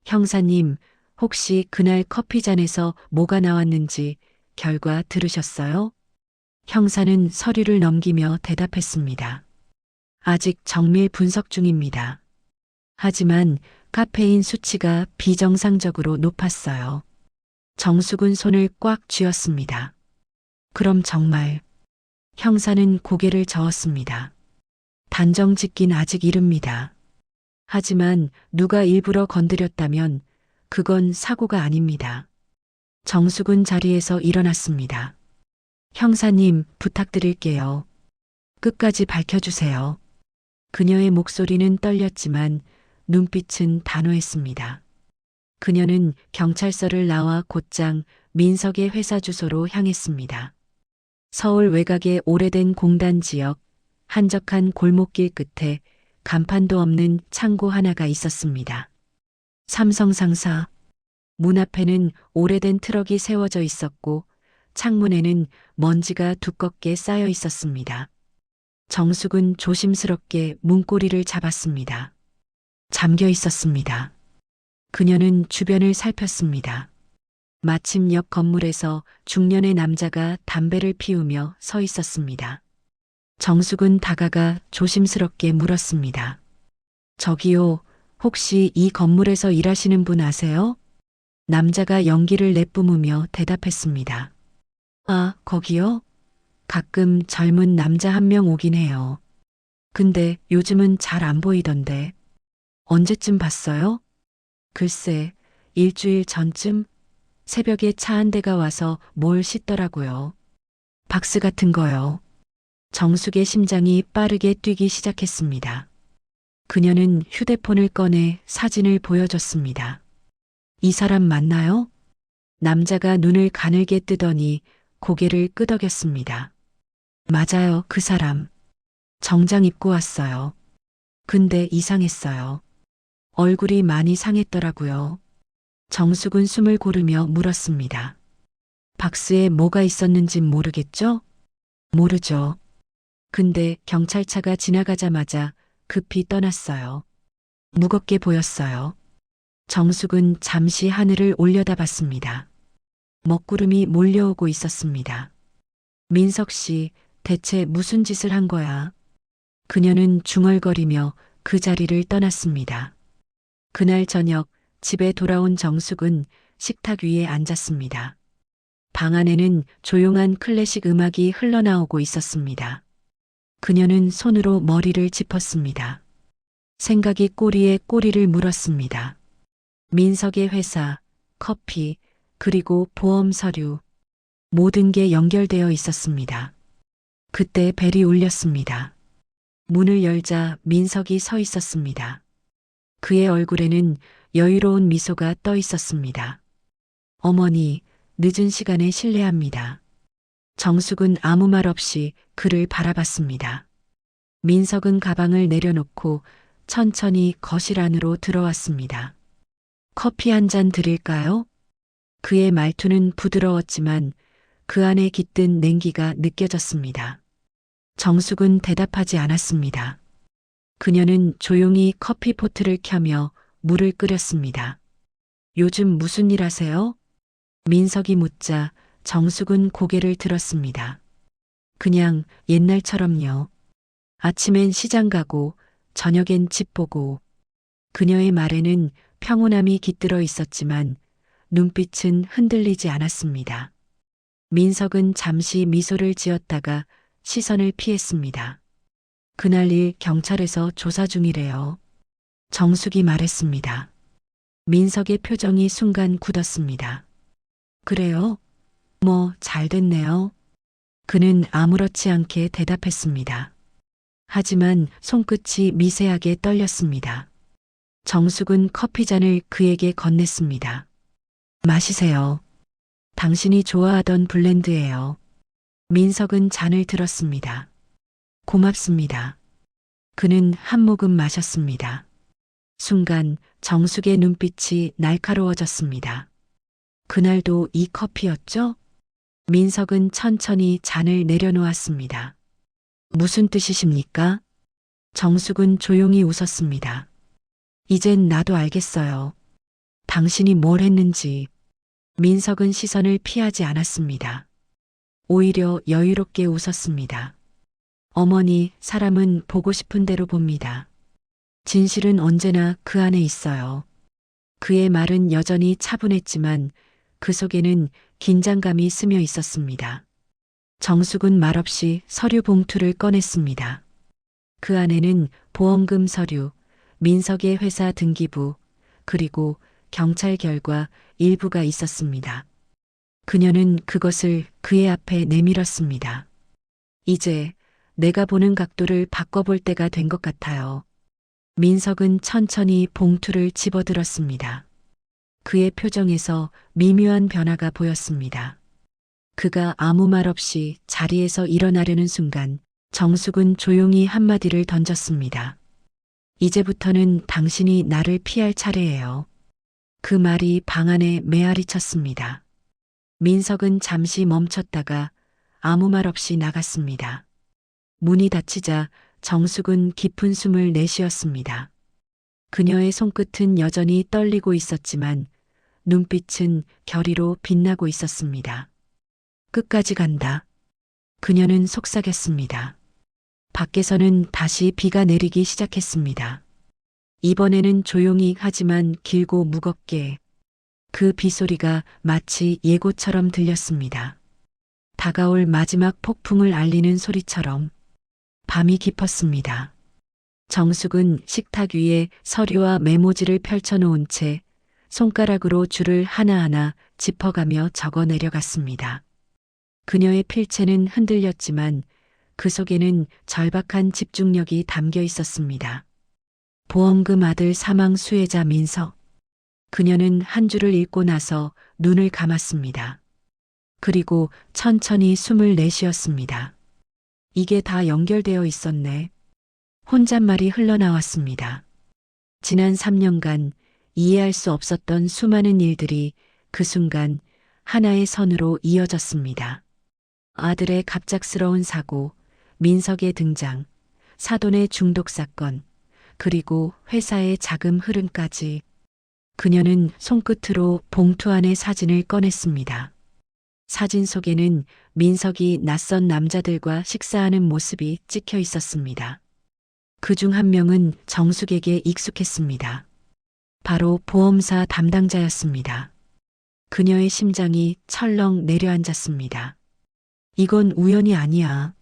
형사님, 혹시 그날 커피잔에서 뭐가 나왔는지 결과 들으셨어요? 형사는 서류를 넘기며 대답했습니다. 아직 정밀 분석 중입니다. 하지만 카페인 수치가 비정상적으로 높았어요. 정숙은 손을 꽉 쥐었습니다. 그럼 정말. 형사는 고개를 저었습니다. 단정 짓긴 아직 이릅니다. 하지만 누가 일부러 건드렸다면 그건 사고가 아닙니다. 정숙은 자리에서 일어났습니다. 형사님, 부탁드릴게요. 끝까지 밝혀주세요. 그녀의 목소리는 떨렸지만 눈빛은 단호했습니다. 그녀는 경찰서를 나와 곧장 민석의 회사 주소로 향했습니다. 서울 외곽의 오래된 공단 지역, 한적한 골목길 끝에 간판도 없는 창고 하나가 있었습니다. 삼성상사. 문 앞에는 오래된 트럭이 세워져 있었고 창문에는 먼지가 두껍게 쌓여 있었습니다. 정숙은 조심스럽게 문고리를 잡았습니다. 잠겨 있었습니다. 그녀는 주변을 살폈습니다. 마침 옆 건물에서 중년의 남자가 담배를 피우며 서 있었습니다. 정숙은 다가가 조심스럽게 물었습니다. 저기요, 혹시 이 건물에서 일하시는 분 아세요? 남자가 연기를 내뿜으며 대답했습니다. 아, 거기요? 가끔 젊은 남자 한 명 오긴 해요. 근데 요즘은 잘 안 보이던데. 언제쯤 봤어요? 글쎄, 일주일 전쯤 새벽에 차 한 대가 와서 뭘 싣더라고요. 박스 같은 거요. 정숙의 심장이 빠르게 뛰기 시작했습니다. 그녀는 휴대폰을 꺼내 사진을 보여줬습니다. 이 사람 맞나요? 남자가 눈을 가늘게 뜨더니 고개를 끄덕였습니다. 맞아요, 그 사람. 정장 입고 왔어요. 근데 이상했어요. 얼굴이 많이 상했더라고요. 정숙은 숨을 고르며 물었습니다. 박스에 뭐가 있었는진 모르겠죠? 모르죠. 근데 경찰차가 지나가자마자 급히 떠났어요. 무겁게 보였어요. 정숙은 잠시 하늘을 올려다봤습니다. 먹구름이 몰려오고 있었습니다. 민석 씨, 대체 무슨 짓을 한 거야? 그녀는 중얼거리며 그 자리를 떠났습니다. 그날 저녁 집에 돌아온 정숙은 식탁 위에 앉았습니다. 방 안에는 조용한 클래식 음악이 흘러나오고 있었습니다. 그녀는 손으로 머리를 짚었습니다. 생각이 꼬리에 꼬리를 물었습니다. 민석의 회사, 커피, 그리고 보험 서류, 모든 게 연결되어 있었습니다. 그때 벨이 울렸습니다. 문을 열자 민석이 서 있었습니다. 그의 얼굴에는 여유로운 미소가 떠 있었습니다. 어머니, 늦은 시간에 실례합니다. 정숙은 아무 말 없이 그를 바라봤습니다. 민석은 가방을 내려놓고 천천히 거실 안으로 들어왔습니다. 커피 한 잔 드릴까요? 그의 말투는 부드러웠지만 그 안에 깃든 냉기가 느껴졌습니다. 정숙은 대답하지 않았습니다. 그녀는 조용히 커피포트를 켜며 물을 끓였습니다. 요즘 무슨 일 하세요? 민석이 묻자 정숙은 고개를 들었습니다. 그냥 옛날처럼요. 아침엔 시장 가고 저녁엔 집 보고. 그녀의 말에는 평온함이 깃들어 있었지만 눈빛은 흔들리지 않았습니다. 민석은 잠시 미소를 지었다가 시선을 피했습니다. 그날 일 경찰에서 조사 중이래요. 정숙이 말했습니다. 민석의 표정이 순간 굳었습니다. 그래요? 뭐, 잘 됐네요. 그는 아무렇지 않게 대답했습니다. 하지만 손끝이 미세하게 떨렸습니다. 정숙은 커피잔을 그에게 건넸습니다. 마시세요. 당신이 좋아하던 블렌드예요. 민석은 잔을 들었습니다. 고맙습니다. 그는 한 모금 마셨습니다. 순간 정숙의 눈빛이 날카로워졌습니다. 그날도 이 커피였죠? 민석은 천천히 잔을 내려놓았습니다. 무슨 뜻이십니까? 정숙은 조용히 웃었습니다. 이젠 나도 알겠어요. 당신이 뭘 했는지. 민석은 시선을 피하지 않았습니다. 오히려 여유롭게 웃었습니다. 어머니, 사람은 보고 싶은 대로 봅니다. 진실은 언제나 그 안에 있어요. 그의 말은 여전히 차분했지만 그 속에는 긴장감이 스며 있었습니다. 정숙은 말없이 서류 봉투를 꺼냈습니다. 그 안에는 보험금 서류, 민석의 회사 등기부, 그리고 경찰 결과 일부가 있었습니다. 그녀는 그것을 그의 앞에 내밀었습니다. 이제 내가 보는 각도를 바꿔볼 때가 된 것 같아요. 민석은 천천히 봉투를 집어들었습니다. 그의 표정에서 미묘한 변화가 보였습니다. 그가 아무 말 없이 자리에서 일어나려는 순간 정숙은 조용히 한마디를 던졌습니다. 이제부터는 당신이 나를 피할 차례예요. 그 말이 방 안에 메아리 쳤습니다. 민석은 잠시 멈췄다가 아무 말 없이 나갔습니다. 문이 닫히자 정숙은 깊은 숨을 내쉬었습니다. 그녀의 손끝은 여전히 떨리고 있었지만 눈빛은 결의로 빛나고 있었습니다. 끝까지 간다. 그녀는 속삭였습니다. 밖에서는 다시 비가 내리기 시작했습니다. 이번에는 조용히 하지만 길고 무겁게 그 빗소리가 마치 예고처럼 들렸습니다. 다가올 마지막 폭풍을 알리는 소리처럼. 밤이 깊었습니다. 정숙은 식탁 위에 서류와 메모지를 펼쳐놓은 채 손가락으로 줄을 하나하나 짚어가며 적어 내려갔습니다. 그녀의 필체는 흔들렸지만 그 속에는 절박한 집중력이 담겨 있었습니다. 보험금 아들 사망 수혜자 민석. 그녀는 한 줄을 읽고 나서 눈을 감았습니다. 그리고 천천히 숨을 내쉬었습니다. 이게 다 연결되어 있었네. 혼잣말이 흘러나왔습니다. 지난 3년간 이해할 수 없었던 수많은 일들이 그 순간 하나의 선으로 이어졌습니다. 아들의 갑작스러운 사고, 민석의 등장, 사돈의 중독 사건, 그리고 회사의 자금 흐름까지 그녀는 손끝으로 봉투 안의 사진을 꺼냈습니다. 사진 속에는 민석이 낯선 남자들과 식사하는 모습이 찍혀 있었습니다. 그중 한 명은 정숙에게 익숙했습니다. 바로 보험사 담당자였습니다. 그녀의 심장이 철렁 내려앉았습니다. 이건 우연이 아니야.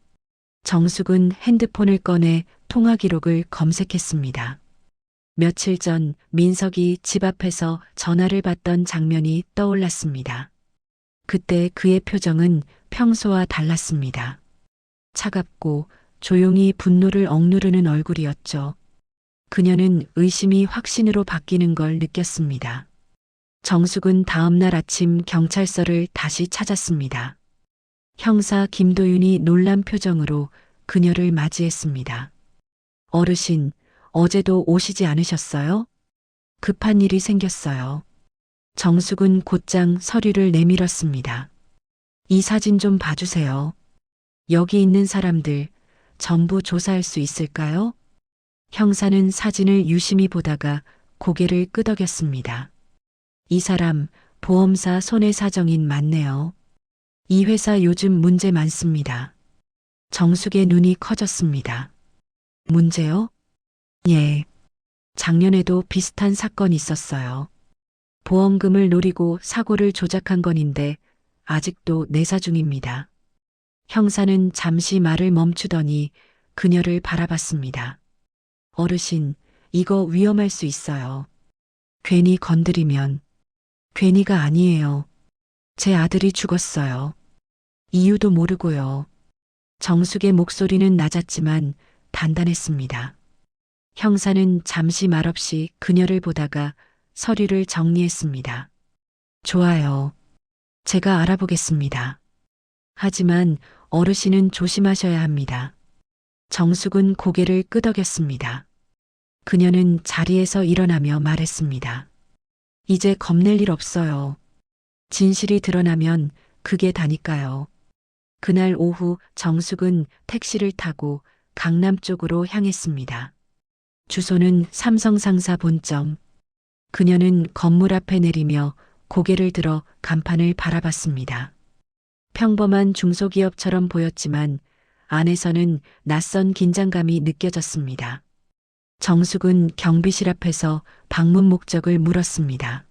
정숙은 핸드폰을 꺼내 통화 기록을 검색했습니다. 며칠 전 민석이 집 앞에서 전화를 받던 장면이 떠올랐습니다. 그때 그의 표정은 평소와 달랐습니다. 차갑고 조용히 분노를 억누르는 얼굴이었죠. 그녀는 의심이 확신으로 바뀌는 걸 느꼈습니다. 정숙은 다음날 아침 경찰서를 다시 찾았습니다. 형사 김도윤이 놀란 표정으로 그녀를 맞이했습니다. 어르신, 어제도 오시지 않으셨어요? 급한 일이 생겼어요. 정숙은 곧장 서류를 내밀었습니다. 이 사진 좀 봐주세요. 여기 있는 사람들 전부 조사할 수 있을까요? 형사는 사진을 유심히 보다가 고개를 끄덕였습니다. 이 사람 보험사 손해사정인 맞네요. 이 회사 요즘 문제 많습니다. 정숙의 눈이 커졌습니다. 문제요? 예. 작년에도 비슷한 사건이 있었어요. 보험금을 노리고 사고를 조작한 건인데 아직도 내사 중입니다. 형사는 잠시 말을 멈추더니 그녀를 바라봤습니다. 어르신, 이거 위험할 수 있어요. 괜히 건드리면. 괜히가 아니에요. 제 아들이 죽었어요. 이유도 모르고요. 정숙의 목소리는 낮았지만 단단했습니다. 형사는 잠시 말없이 그녀를 보다가 서류를 정리했습니다. 좋아요. 제가 알아보겠습니다. 하지만 어르신은 조심하셔야 합니다. 정숙은 고개를 끄덕였습니다. 그녀는 자리에서 일어나며 말했습니다. 이제 겁낼 일 없어요. 진실이 드러나면 그게 다니까요. 그날 오후 정숙은 택시를 타고 강남 쪽으로 향했습니다. 주소는 삼성상사 본점. 그녀는 건물 앞에 내리며 고개를 들어 간판을 바라봤습니다. 평범한 중소기업처럼 보였지만 안에서는 낯선 긴장감이 느껴졌습니다. 정숙은 경비실 앞에서 방문 목적을 물었습니다.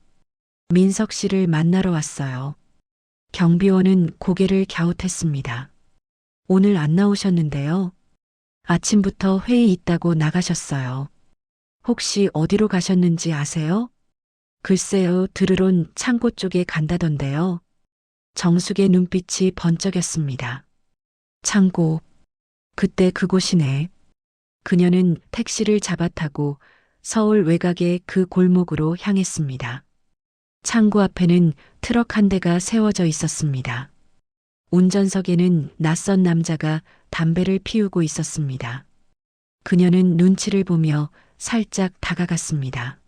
민석 씨를 만나러 왔어요. 경비원은 고개를 갸웃했습니다. 오늘 안 나오셨는데요. 아침부터 회의 있다고 나가셨어요. 혹시 어디로 가셨는지 아세요? 글쎄요, 들으론 창고 쪽에 간다던데요. 정숙의 눈빛이 번쩍였습니다. 창고. 그때 그곳이네. 그녀는 택시를 잡아타고 서울 외곽의 그 골목으로 향했습니다. 창고 앞에는 트럭 한 대가 세워져 있었습니다. 운전석에는 낯선 남자가 담배를 피우고 있었습니다. 그녀는 눈치를 보며 살짝 다가갔습니다.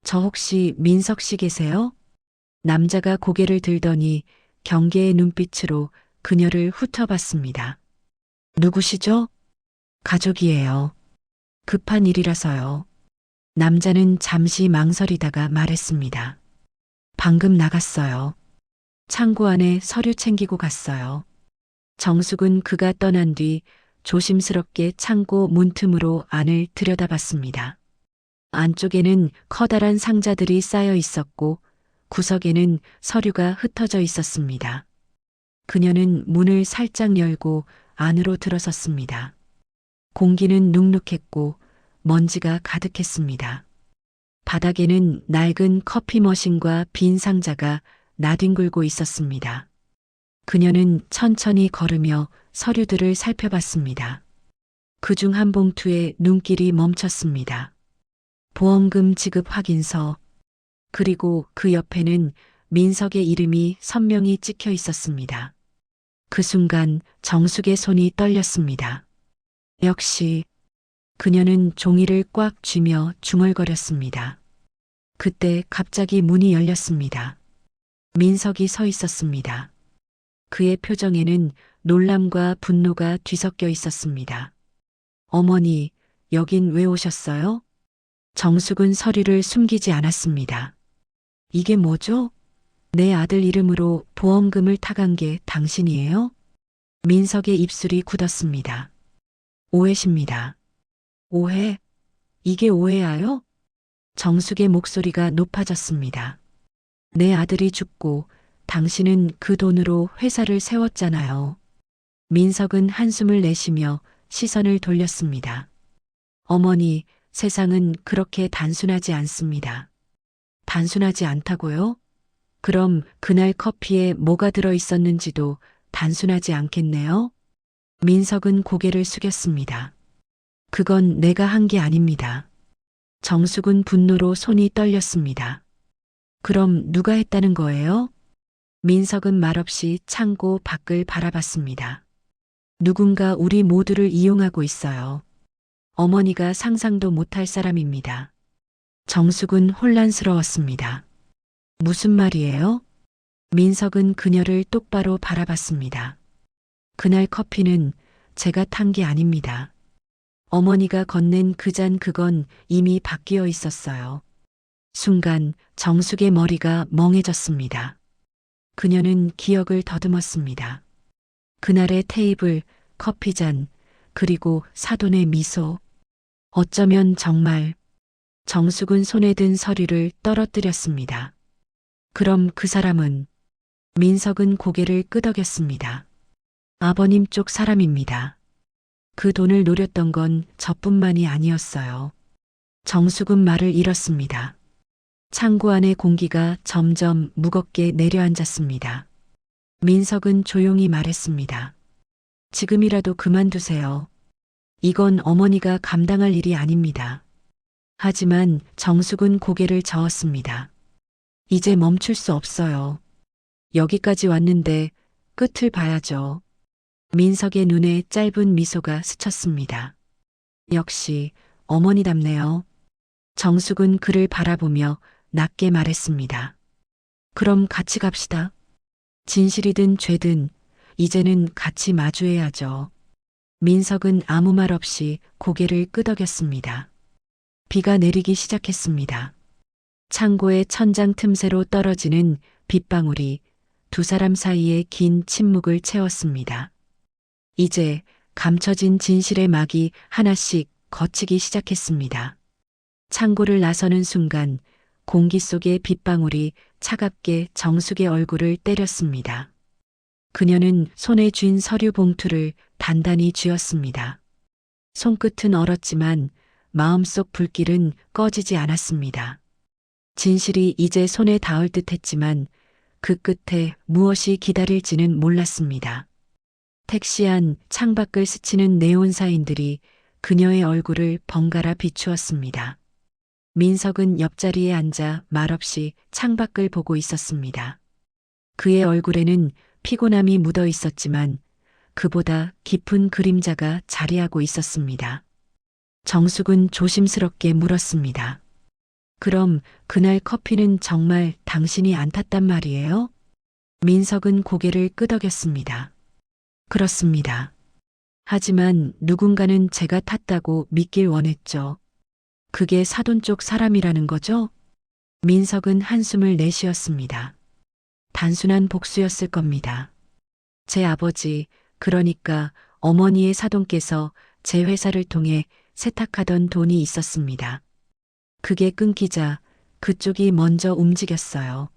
저 혹시 민석 씨 계세요? 남자가 고개를 들더니 경계의 눈빛으로 그녀를 훑어봤습니다. 누구시죠? 가족이에요. 급한 일이라서요. 남자는 잠시 망설이다가 말했습니다. 방금 나갔어요. 창고 안에 서류 챙기고 갔어요. 정숙은 그가 떠난 뒤 조심스럽게 창고 문틈으로 안을 들여다봤습니다. 안쪽에는 커다란 상자들이 쌓여 있었고 구석에는 서류가 흩어져 있었습니다. 그녀는 문을 살짝 열고 안으로 들어섰습니다. 공기는 눅눅했고 먼지가 가득했습니다. 바닥에는 낡은 커피 머신과 빈 상자가 나뒹굴고 있었습니다. 그녀는 천천히 걸으며 서류들을 살펴봤습니다. 그중 한 봉투에 눈길이 멈췄습니다. 보험금 지급 확인서, 그리고 그 옆에는 민석의 이름이 선명히 찍혀 있었습니다. 그 순간 정숙의 손이 떨렸습니다. 역시 그녀는 종이를 꽉 쥐며 중얼거렸습니다. 그때 갑자기 문이 열렸습니다. 민석이 서 있었습니다. 그의 표정에는 놀람과 분노가 뒤섞여 있었습니다. 어머니, 여긴 왜 오셨어요? 정숙은 서류를 숨기지 않았습니다. 이게 뭐죠? 내 아들 이름으로 보험금을 타간 게 당신이에요? 민석의 입술이 굳었습니다. 오해십니다. 오해? 이게 오해야요? 정숙의 목소리가 높아졌습니다. 내 아들이 죽고 당신은 그 돈으로 회사를 세웠잖아요. 민석은 한숨을 내쉬며 시선을 돌렸습니다. 어머니, 세상은 그렇게 단순하지 않습니다. 단순하지 않다고요? 그럼 그날 커피에 뭐가 들어 있었는지도 단순하지 않겠네요? 민석은 고개를 숙였습니다. 그건 내가 한 게 아닙니다. 정숙은 분노로 손이 떨렸습니다. 그럼 누가 했다는 거예요? 민석은 말없이 창고 밖을 바라봤습니다. 누군가 우리 모두를 이용하고 있어요. 어머니가 상상도 못할 사람입니다. 정숙은 혼란스러웠습니다. 무슨 말이에요? 민석은 그녀를 똑바로 바라봤습니다. 그날 커피는 제가 탄 게 아닙니다. 어머니가 건넨 그 잔 그건 이미 바뀌어 있었어요. 순간 정숙의 머리가 멍해졌습니다. 그녀는 기억을 더듬었습니다. 그날의 테이블, 커피잔, 그리고 사돈의 미소. 어쩌면 정말 정숙은 손에 든 서류를 떨어뜨렸습니다. 그럼 그 사람은 민석은 고개를 끄덕였습니다. 아버님 쪽 사람입니다. 그 돈을 노렸던 건 저뿐만이 아니었어요. 정숙은 말을 잃었습니다. 창고 안의 공기가 점점 무겁게 내려앉았습니다. 민석은 조용히 말했습니다. 지금이라도 그만두세요. 이건 어머니가 감당할 일이 아닙니다. 하지만 정숙은 고개를 저었습니다. 이제 멈출 수 없어요. 여기까지 왔는데 끝을 봐야죠. 민석의 눈에 짧은 미소가 스쳤습니다. 역시 어머니답네요. 정숙은 그를 바라보며 낮게 말했습니다. 그럼 같이 갑시다. 진실이든 죄든 이제는 같이 마주해야죠. 민석은 아무 말 없이 고개를 끄덕였습니다. 비가 내리기 시작했습니다. 창고의 천장 틈새로 떨어지는 빗방울이 두 사람 사이의 긴 침묵을 채웠습니다. 이제 감춰진 진실의 막이 하나씩 걷히기 시작했습니다. 창고를 나서는 순간 공기 속의 빗방울이 차갑게 정숙의 얼굴을 때렸습니다. 그녀는 손에 쥔 서류 봉투를 단단히 쥐었습니다. 손끝은 얼었지만 마음속 불길은 꺼지지 않았습니다. 진실이 이제 손에 닿을 듯했지만 그 끝에 무엇이 기다릴지는 몰랐습니다. 택시 안 창밖을 스치는 네온사인들이 그녀의 얼굴을 번갈아 비추었습니다. 민석은 옆자리에 앉아 말없이 창밖을 보고 있었습니다. 그의 얼굴에는 피곤함이 묻어 있었지만 그보다 깊은 그림자가 자리하고 있었습니다. 정숙은 조심스럽게 물었습니다. 그럼 그날 커피는 정말 당신이 안 탔단 말이에요? 민석은 고개를 끄덕였습니다. 그렇습니다. 하지만 누군가는 제가 탔다고 믿길 원했죠. 그게 사돈 쪽 사람이라는 거죠? 민석은 한숨을 내쉬었습니다. 단순한 복수였을 겁니다. 제 아버지, 그러니까 어머니의 사돈께서 제 회사를 통해 세탁하던 돈이 있었습니다. 그게 끊기자 그쪽이 먼저 움직였어요.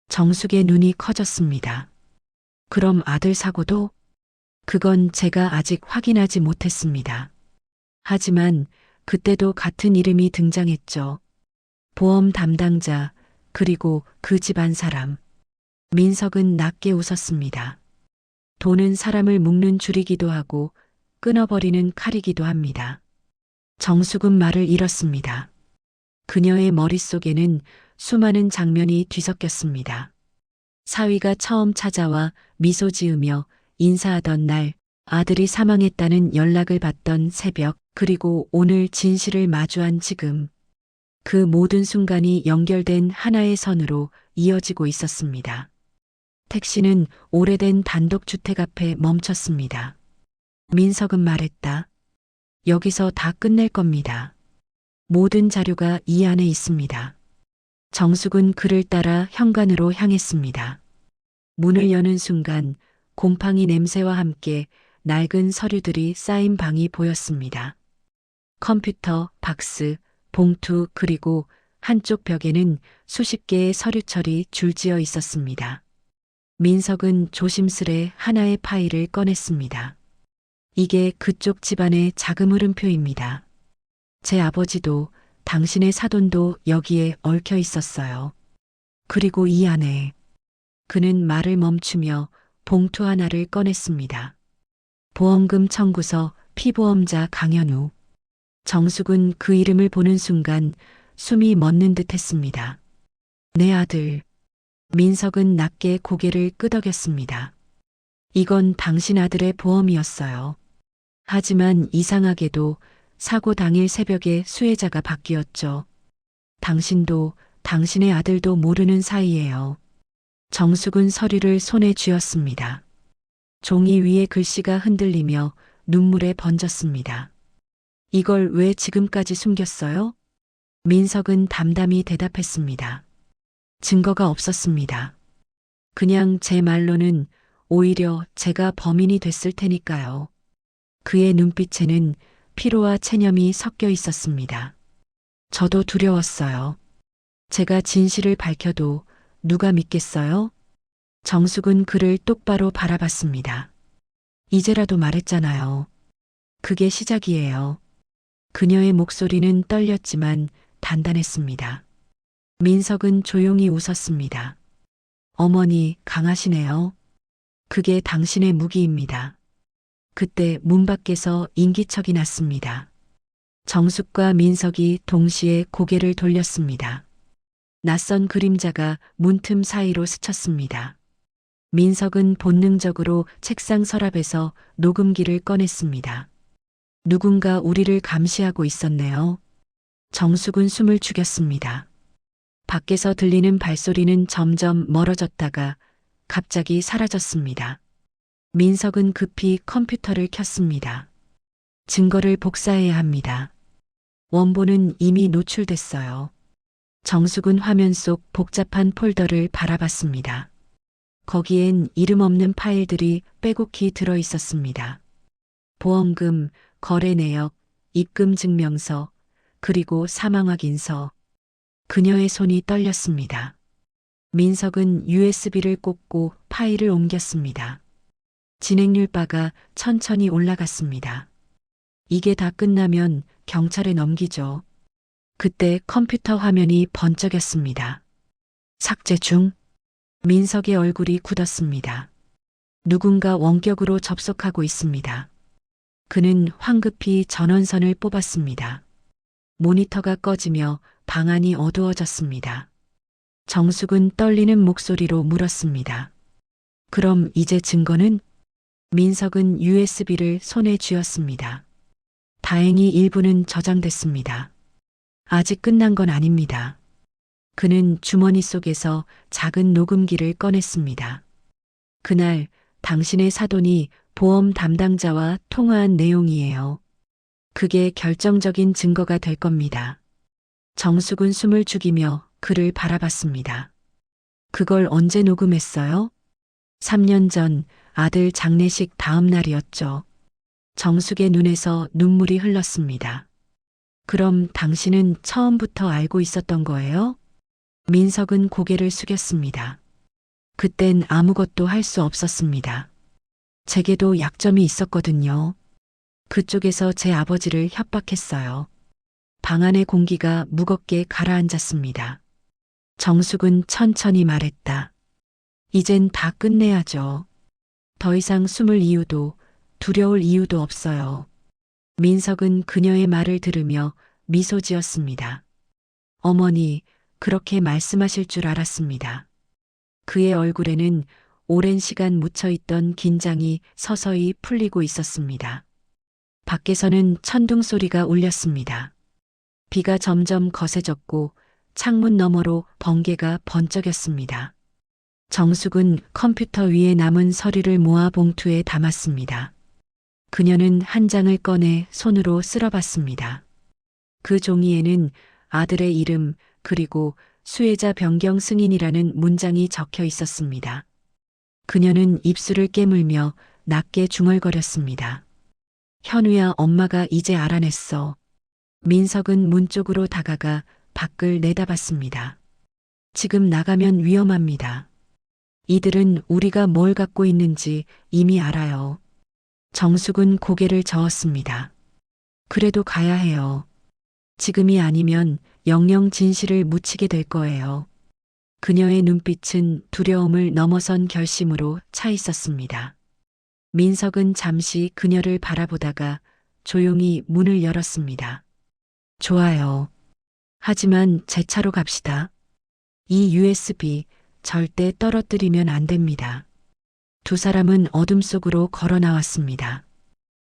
정숙의 눈이 커졌습니다. 그럼 아들 사고도? 그건 제가 아직 확인하지 못했습니다. 하지만 그때도 같은 이름이 등장했죠. 보험 담당자, 그리고 그 집안 사람. 민석은 낮게 웃었습니다. 돈은 사람을 묶는 줄이기도 하고 끊어버리는 칼이기도 합니다. 정숙은 말을 잃었습니다. 그녀의 머릿속에는 수많은 장면이 뒤섞였습니다. 사위가 처음 찾아와 미소 지으며 인사하던 날, 아들이 사망했다는 연락을 받던 새벽, 그리고 오늘 진실을 마주한 지금. 그 모든 순간이 연결된 하나의 선으로 이어지고 있었습니다. 택시는 오래된 단독주택 앞에 멈췄습니다. 민석은 말했다. 여기서 다 끝낼 겁니다. 모든 자료가 이 안에 있습니다. 정숙은 그를 따라 현관으로 향했습니다. 문을 여는 순간 곰팡이 냄새와 함께 낡은 서류들이 쌓인 방이 보였습니다. 컴퓨터, 박스, 봉투 그리고 한쪽 벽에는 수십 개의 서류철이 줄지어 있었습니다. 민석은 조심스레 하나의 파일을 꺼냈습니다. 이게 그쪽 집안의 자금 흐름표입니다. 제 아버지도 당신의 사돈도 여기에 얽혀 있었어요. 그리고 이 안에 그는 말을 멈추며 봉투 하나를 꺼냈습니다. 보험금 청구서 피보험자 강현우. 정숙은 그 이름을 보는 순간 숨이 멎는 듯 했습니다. 내 아들. 민석은 낮게 고개를 끄덕였습니다. 이건 당신 아들의 보험이었어요. 하지만 이상하게도 사고 당일 새벽에 수혜자가 바뀌었죠. 당신도 당신의 아들도 모르는 사이예요. 정숙은 서류를 손에 쥐었습니다. 종이 위에 글씨가 흔들리며 눈물에 번졌습니다. 이걸 왜 지금까지 숨겼어요? 민석은 담담히 대답했습니다. 증거가 없었습니다. 그냥 제 말로는 오히려 제가 범인이 됐을 테니까요. 그의 눈빛에는 피로와 체념이 섞여 있었습니다. 저도 두려웠어요. 제가 진실을 밝혀도 누가 믿겠어요? 정숙은 그를 똑바로 바라봤습니다. 이제라도 말했잖아요. 그게 시작이에요. 그녀의 목소리는 떨렸지만 단단했습니다. 민석은 조용히 웃었습니다. 어머니, 강하시네요. 그게 당신의 무기입니다. 그때 문 밖에서 인기척이 났습니다. 정숙과 민석이 동시에 고개를 돌렸습니다. 낯선 그림자가 문틈 사이로 스쳤습니다. 민석은 본능적으로 책상 서랍에서 녹음기를 꺼냈습니다. 누군가 우리를 감시하고 있었네요. 정숙은 숨을 죽였습니다. 밖에서 들리는 발소리는 점점 멀어졌다가 갑자기 사라졌습니다. 민석은 급히 컴퓨터를 켰습니다. 증거를 복사해야 합니다. 원본은 이미 노출됐어요. 정숙은 화면 속 복잡한 폴더를 바라봤습니다. 거기엔 이름 없는 파일들이 빼곡히 들어 있었습니다. 보험금, 거래 내역, 입금 증명서, 그리고 사망 확인서. 그녀의 손이 떨렸습니다. 민석은 USB를 꽂고 파일을 옮겼습니다. 진행률 바가 천천히 올라갔습니다. 이게 다 끝나면 경찰에 넘기죠. 그때 컴퓨터 화면이 번쩍였습니다. 삭제 중. 민석의 얼굴이 굳었습니다. 누군가 원격으로 접속하고 있습니다. 그는 황급히 전원선을 뽑았습니다. 모니터가 꺼지며 방안이 어두워졌습니다. 정숙은 떨리는 목소리로 물었습니다. 그럼 이제 증거는? 민석은 USB를 손에 쥐었습니다. 다행히 일부는 저장됐습니다. 아직 끝난 건 아닙니다. 그는 주머니 속에서 작은 녹음기를 꺼냈습니다. 그날 당신의 사돈이 보험 담당자와 통화한 내용이에요. 그게 결정적인 증거가 될 겁니다. 정숙은 숨을 죽이며 그를 바라봤습니다. 그걸 언제 녹음했어요? 3년 전 아들 장례식 다음 날이었죠. 정숙의 눈에서 눈물이 흘렀습니다. 그럼 당신은 처음부터 알고 있었던 거예요? 민석은 고개를 숙였습니다. 그땐 아무것도 할 수 없었습니다. 제게도 약점이 있었거든요. 그쪽에서 제 아버지를 협박했어요. 방 안의 공기가 무겁게 가라앉았습니다. 정숙은 천천히 말했다. 이젠 다 끝내야죠. 더 이상 숨을 이유도 두려울 이유도 없어요. 민석은 그녀의 말을 들으며 미소 지었습니다. 어머니, 그렇게 말씀하실 줄 알았습니다. 그의 얼굴에는 오랜 시간 묻혀있던 긴장이 서서히 풀리고 있었습니다. 밖에서는 천둥 소리가 울렸습니다. 비가 점점 거세졌고 창문 너머로 번개가 번쩍였습니다. 정숙은 컴퓨터 위에 남은 서류를 모아 봉투에 담았습니다. 그녀는 한 장을 꺼내 손으로 쓸어봤습니다. 그 종이에는 아들의 이름 그리고 수혜자 변경 승인이라는 문장이 적혀 있었습니다. 그녀는 입술을 깨물며 낮게 중얼거렸습니다. 현우야, 엄마가 이제 알아냈어. 민석은 문 쪽으로 다가가 밖을 내다봤습니다. 지금 나가면 위험합니다. 이들은 우리가 뭘 갖고 있는지 이미 알아요. 정숙은 고개를 저었습니다. 그래도 가야 해요. 지금이 아니면 영영 진실을 묻히게 될 거예요. 그녀의 눈빛은 두려움을 넘어선 결심으로 차 있었습니다. 민석은 잠시 그녀를 바라보다가 조용히 문을 열었습니다. 좋아요. 하지만 제 차로 갑시다. 이 USB 절대 떨어뜨리면 안 됩니다. 두 사람은 어둠 속으로 걸어 나왔습니다.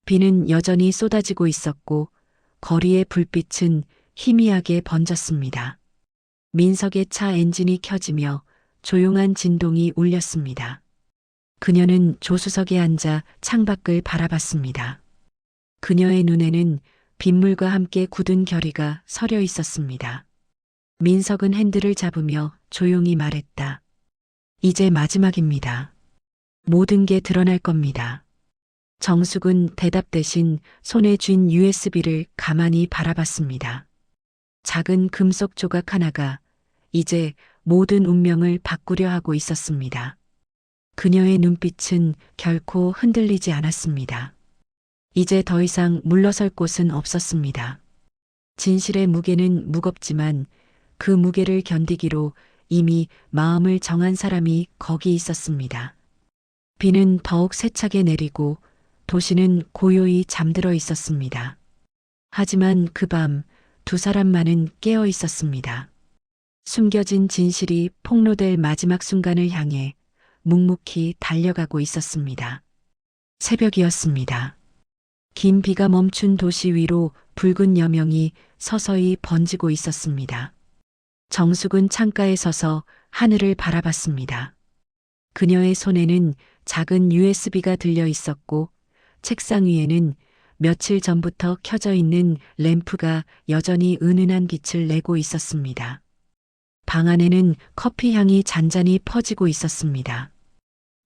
비는 여전히 쏟아지고 있었고 거리의 불빛은 희미하게 번졌습니다. 민석의 차 엔진이 켜지며 조용한 진동이 울렸습니다. 그녀는 조수석에 앉아 창밖을 바라봤습니다. 그녀의 눈에는 빗물과 함께 굳은 결의가 서려 있었습니다. 민석은 핸들을 잡으며 조용히 말했다. 이제 마지막입니다. 모든 게 드러날 겁니다. 정숙은 대답 대신 손에 쥔 USB를 가만히 바라봤습니다. 작은 금속 조각 하나가 이제 모든 운명을 바꾸려 하고 있었습니다. 그녀의 눈빛은 결코 흔들리지 않았습니다. 이제 더 이상 물러설 곳은 없었습니다. 진실의 무게는 무겁지만 그 무게를 견디기로 이미 마음을 정한 사람이 거기 있었습니다. 비는 더욱 세차게 내리고 도시는 고요히 잠들어 있었습니다. 하지만 그 밤 두 사람만은 깨어 있었습니다. 숨겨진 진실이 폭로될 마지막 순간을 향해 묵묵히 달려가고 있었습니다. 새벽이었습니다. 긴 비가 멈춘 도시 위로 붉은 여명이 서서히 번지고 있었습니다. 정숙은 창가에 서서 하늘을 바라봤습니다. 그녀의 손에는 작은 USB가 들려 있었고 책상 위에는 며칠 전부터 켜져 있는 램프가 여전히 은은한 빛을 내고 있었습니다. 방 안에는 커피 향이 잔잔히 퍼지고 있었습니다.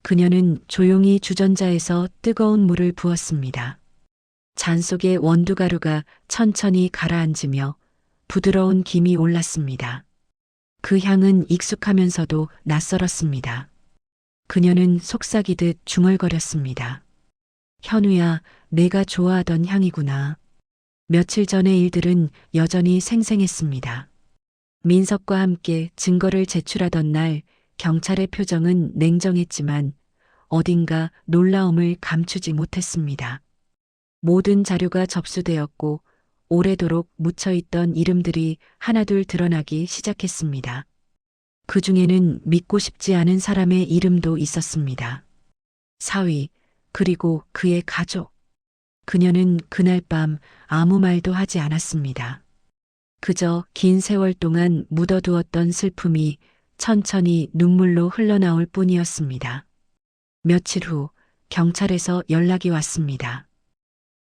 그녀는 조용히 주전자에서 뜨거운 물을 부었습니다. 잔 속에 원두가루가 천천히 가라앉으며 부드러운 김이 올랐습니다. 그 향은 익숙하면서도 낯설었습니다. 그녀는 속삭이듯 중얼거렸습니다. 현우야, 내가 좋아하던 향이구나. 며칠 전의 일들은 여전히 생생했습니다. 민석과 함께 증거를 제출하던 날 경찰의 표정은 냉정했지만 어딘가 놀라움을 감추지 못했습니다. 모든 자료가 접수되었고 오래도록 묻혀있던 이름들이 하나둘 드러나기 시작했습니다. 그 중에는 믿고 싶지 않은 사람의 이름도 있었습니다. 사위, 그리고 그의 가족. 그녀는 그날 밤 아무 말도 하지 않았습니다. 그저 긴 세월 동안 묻어두었던 슬픔이 천천히 눈물로 흘러나올 뿐이었습니다. 며칠 후 경찰에서 연락이 왔습니다.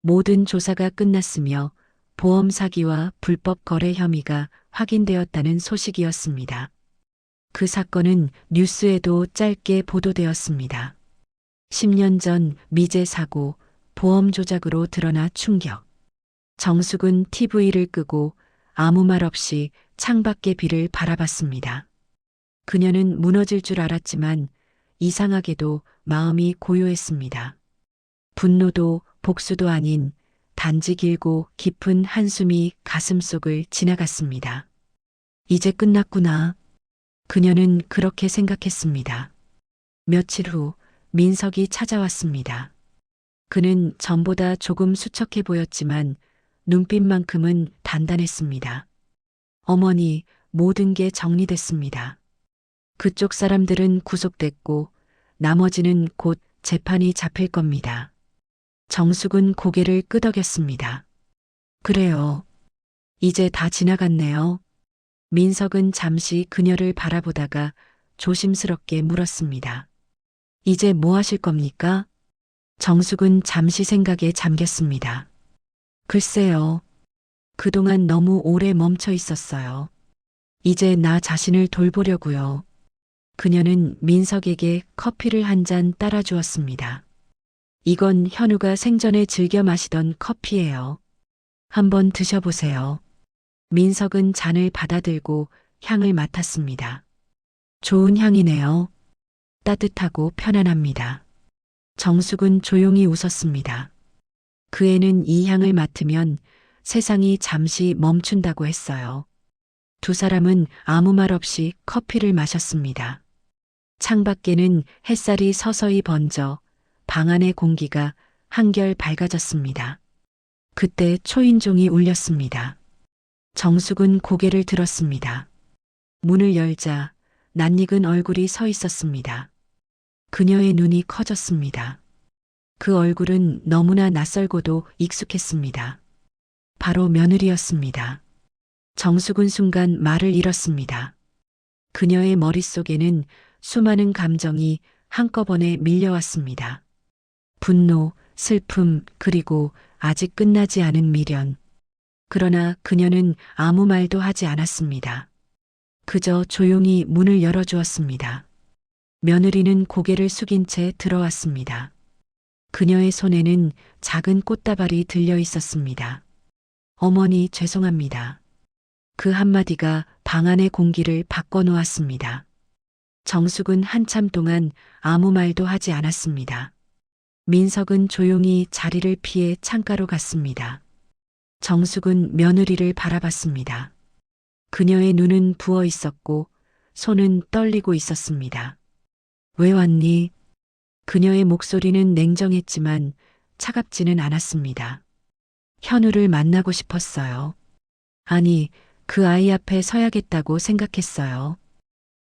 모든 조사가 끝났으며 보험 사기와 불법 거래 혐의가 확인되었다는 소식이었습니다. 그 사건은 뉴스에도 짧게 보도되었습니다. 10년 전 미제 사고, 보험 조작으로 드러나 충격. 정숙은 TV를 끄고 아무 말 없이 창밖의 비를 바라봤습니다. 그녀는 무너질 줄 알았지만 이상하게도 마음이 고요했습니다. 분노도 복수도 아닌 단지 길고 깊은 한숨이 가슴속을 지나갔습니다. 이제 끝났구나. 그녀는 그렇게 생각했습니다. 며칠 후 민석이 찾아왔습니다. 그는 전보다 조금 수척해 보였지만 눈빛만큼은 단단했습니다. 어머니, 모든 게 정리됐습니다. 그쪽 사람들은 구속됐고 나머지는 곧 재판이 잡힐 겁니다. 정숙은 고개를 끄덕였습니다. 그래요. 이제 다 지나갔네요. 민석은 잠시 그녀를 바라보다가 조심스럽게 물었습니다. 이제 뭐 하실 겁니까? 정숙은 잠시 생각에 잠겼습니다. 글쎄요. 그동안 너무 오래 멈춰 있었어요. 이제 나 자신을 돌보려고요. 그녀는 민석에게 커피를 한 잔 따라 주었습니다. 이건 현우가 생전에 즐겨 마시던 커피예요. 한번 드셔보세요. 민석은 잔을 받아들고 향을 맡았습니다. 좋은 향이네요. 따뜻하고 편안합니다. 정숙은 조용히 웃었습니다. 그 애는 이 향을 맡으면 세상이 잠시 멈춘다고 했어요. 두 사람은 아무 말 없이 커피를 마셨습니다. 창밖에는 햇살이 서서히 번져 방 안의 공기가 한결 밝아졌습니다. 그때 초인종이 울렸습니다. 정숙은 고개를 들었습니다. 문을 열자 낯익은 얼굴이 서 있었습니다. 그녀의 눈이 커졌습니다. 그 얼굴은 너무나 낯설고도 익숙했습니다. 바로 며느리였습니다. 정숙은 순간 말을 잃었습니다. 그녀의 머릿속에는 수많은 감정이 한꺼번에 밀려왔습니다. 분노, 슬픔, 그리고 아직 끝나지 않은 미련. 그러나 그녀는 아무 말도 하지 않았습니다. 그저 조용히 문을 열어주었습니다. 며느리는 고개를 숙인 채 들어왔습니다. 그녀의 손에는 작은 꽃다발이 들려 있었습니다. 어머니, 죄송합니다. 그 한마디가 방 안의 공기를 바꿔놓았습니다. 정숙은 한참 동안 아무 말도 하지 않았습니다. 민석은 조용히 자리를 피해 창가로 갔습니다. 정숙은 며느리를 바라봤습니다. 그녀의 눈은 부어 있었고 손은 떨리고 있었습니다. 왜 왔니? 그녀의 목소리는 냉정했지만 차갑지는 않았습니다. 현우를 만나고 싶었어요. 아니, 그 아이 앞에 서야겠다고 생각했어요.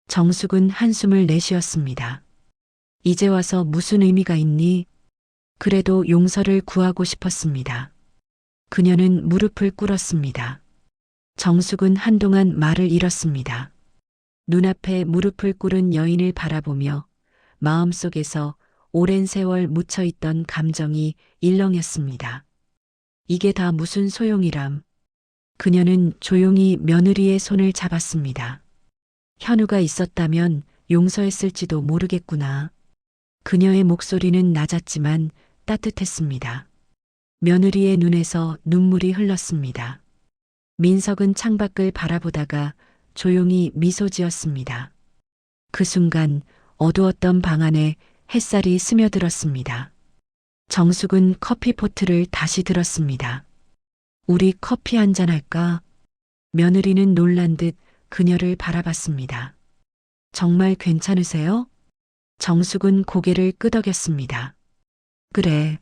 정숙은 한숨을 내쉬었습니다. 이제 와서 무슨 의미가 있니? 그래도 용서를 구하고 싶었습니다. 그녀는 무릎을 꿇었습니다. 정숙은 한동안 말을 잃었습니다. 눈앞에 무릎을 꿇은 여인을 바라보며 마음속에서 오랜 세월 묻혀있던 감정이 일렁였습니다. 이게 다 무슨 소용이람. 그녀는 조용히 며느리의 손을 잡았습니다. 현우가 있었다면 용서했을지도 모르겠구나. 그녀의 목소리는 낮았지만 따뜻했습니다. 며느리의 눈에서 눈물이 흘렀습니다. 민석은 창밖을 바라보다가 조용히 미소 지었습니다. 그 순간 어두웠던 방 안에 햇살이 스며들었습니다. 정숙은 커피포트를 다시 들었습니다. 우리 커피 한잔 할까? 며느리는 놀란 듯 그녀를 바라봤습니다. 정말 괜찮으세요? 정숙은 고개를 끄덕였습니다. 그래.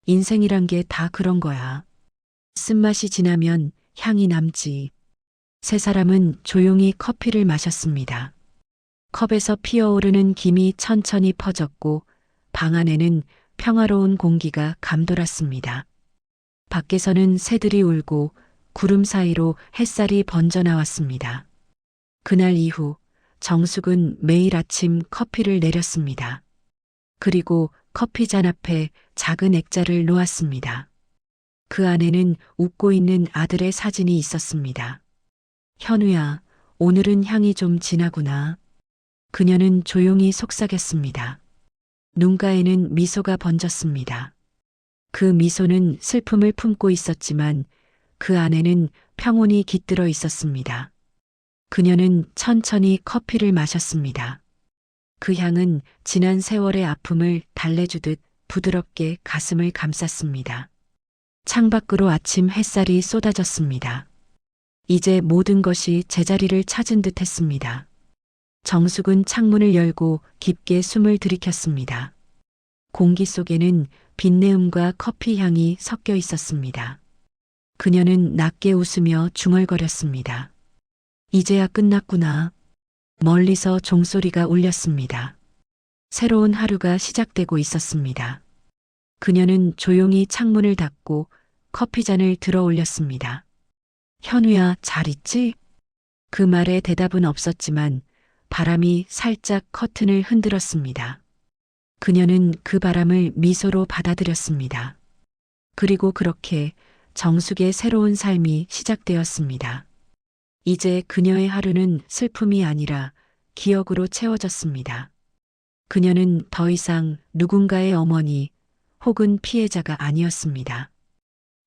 인생이란 게 다 그런 거야. 쓴맛이 지나면 향이 남지. 세 사람은 조용히 커피를 마셨습니다. 컵에서 피어오르는 김이 천천히 퍼졌고 방 안에는 평화로운 공기가 감돌았습니다. 밖에서는 새들이 울고 구름 사이로 햇살이 번져나왔습니다. 그날 이후 정숙은 매일 아침 커피를 내렸습니다. 그리고 커피잔 앞에 작은 액자를 놓았습니다. 그 안에는 웃고 있는 아들의 사진이 있었습니다. 현우야, 오늘은 향이 좀 진하구나. 그녀는 조용히 속삭였습니다. 눈가에는 미소가 번졌습니다. 그 미소는 슬픔을 품고 있었지만 그 안에는 평온이 깃들어 있었습니다. 그녀는 천천히 커피를 마셨습니다. 그 향은 지난 세월의 아픔을 달래주듯 부드럽게 가슴을 감쌌습니다. 창밖으로 아침 햇살이 쏟아졌습니다. 이제 모든 것이 제자리를 찾은 듯 했습니다. 정숙은 창문을 열고 깊게 숨을 들이켰습니다. 공기 속에는 빛내음과 커피 향이 섞여 있었습니다. 그녀는 낮게 웃으며 중얼거렸습니다. 이제야 끝났구나. 멀리서 종소리가 울렸습니다. 새로운 하루가 시작되고 있었습니다. 그녀는 조용히 창문을 닫고 커피잔을 들어 올렸습니다. 현우야, 잘 있지? 그 말에 대답은 없었지만 바람이 살짝 커튼을 흔들었습니다. 그녀는 그 바람을 미소로 받아들였습니다. 그리고 그렇게 정숙의 새로운 삶이 시작되었습니다. 이제 그녀의 하루는 슬픔이 아니라 기억으로 채워졌습니다. 그녀는 더 이상 누군가의 어머니 혹은 피해자가 아니었습니다.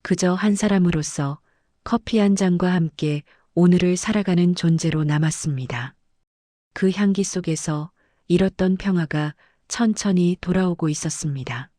그저 한 사람으로서 커피 한 잔과 함께 오늘을 살아가는 존재로 남았습니다. 그 향기 속에서 잃었던 평화가 천천히 돌아오고 있었습니다.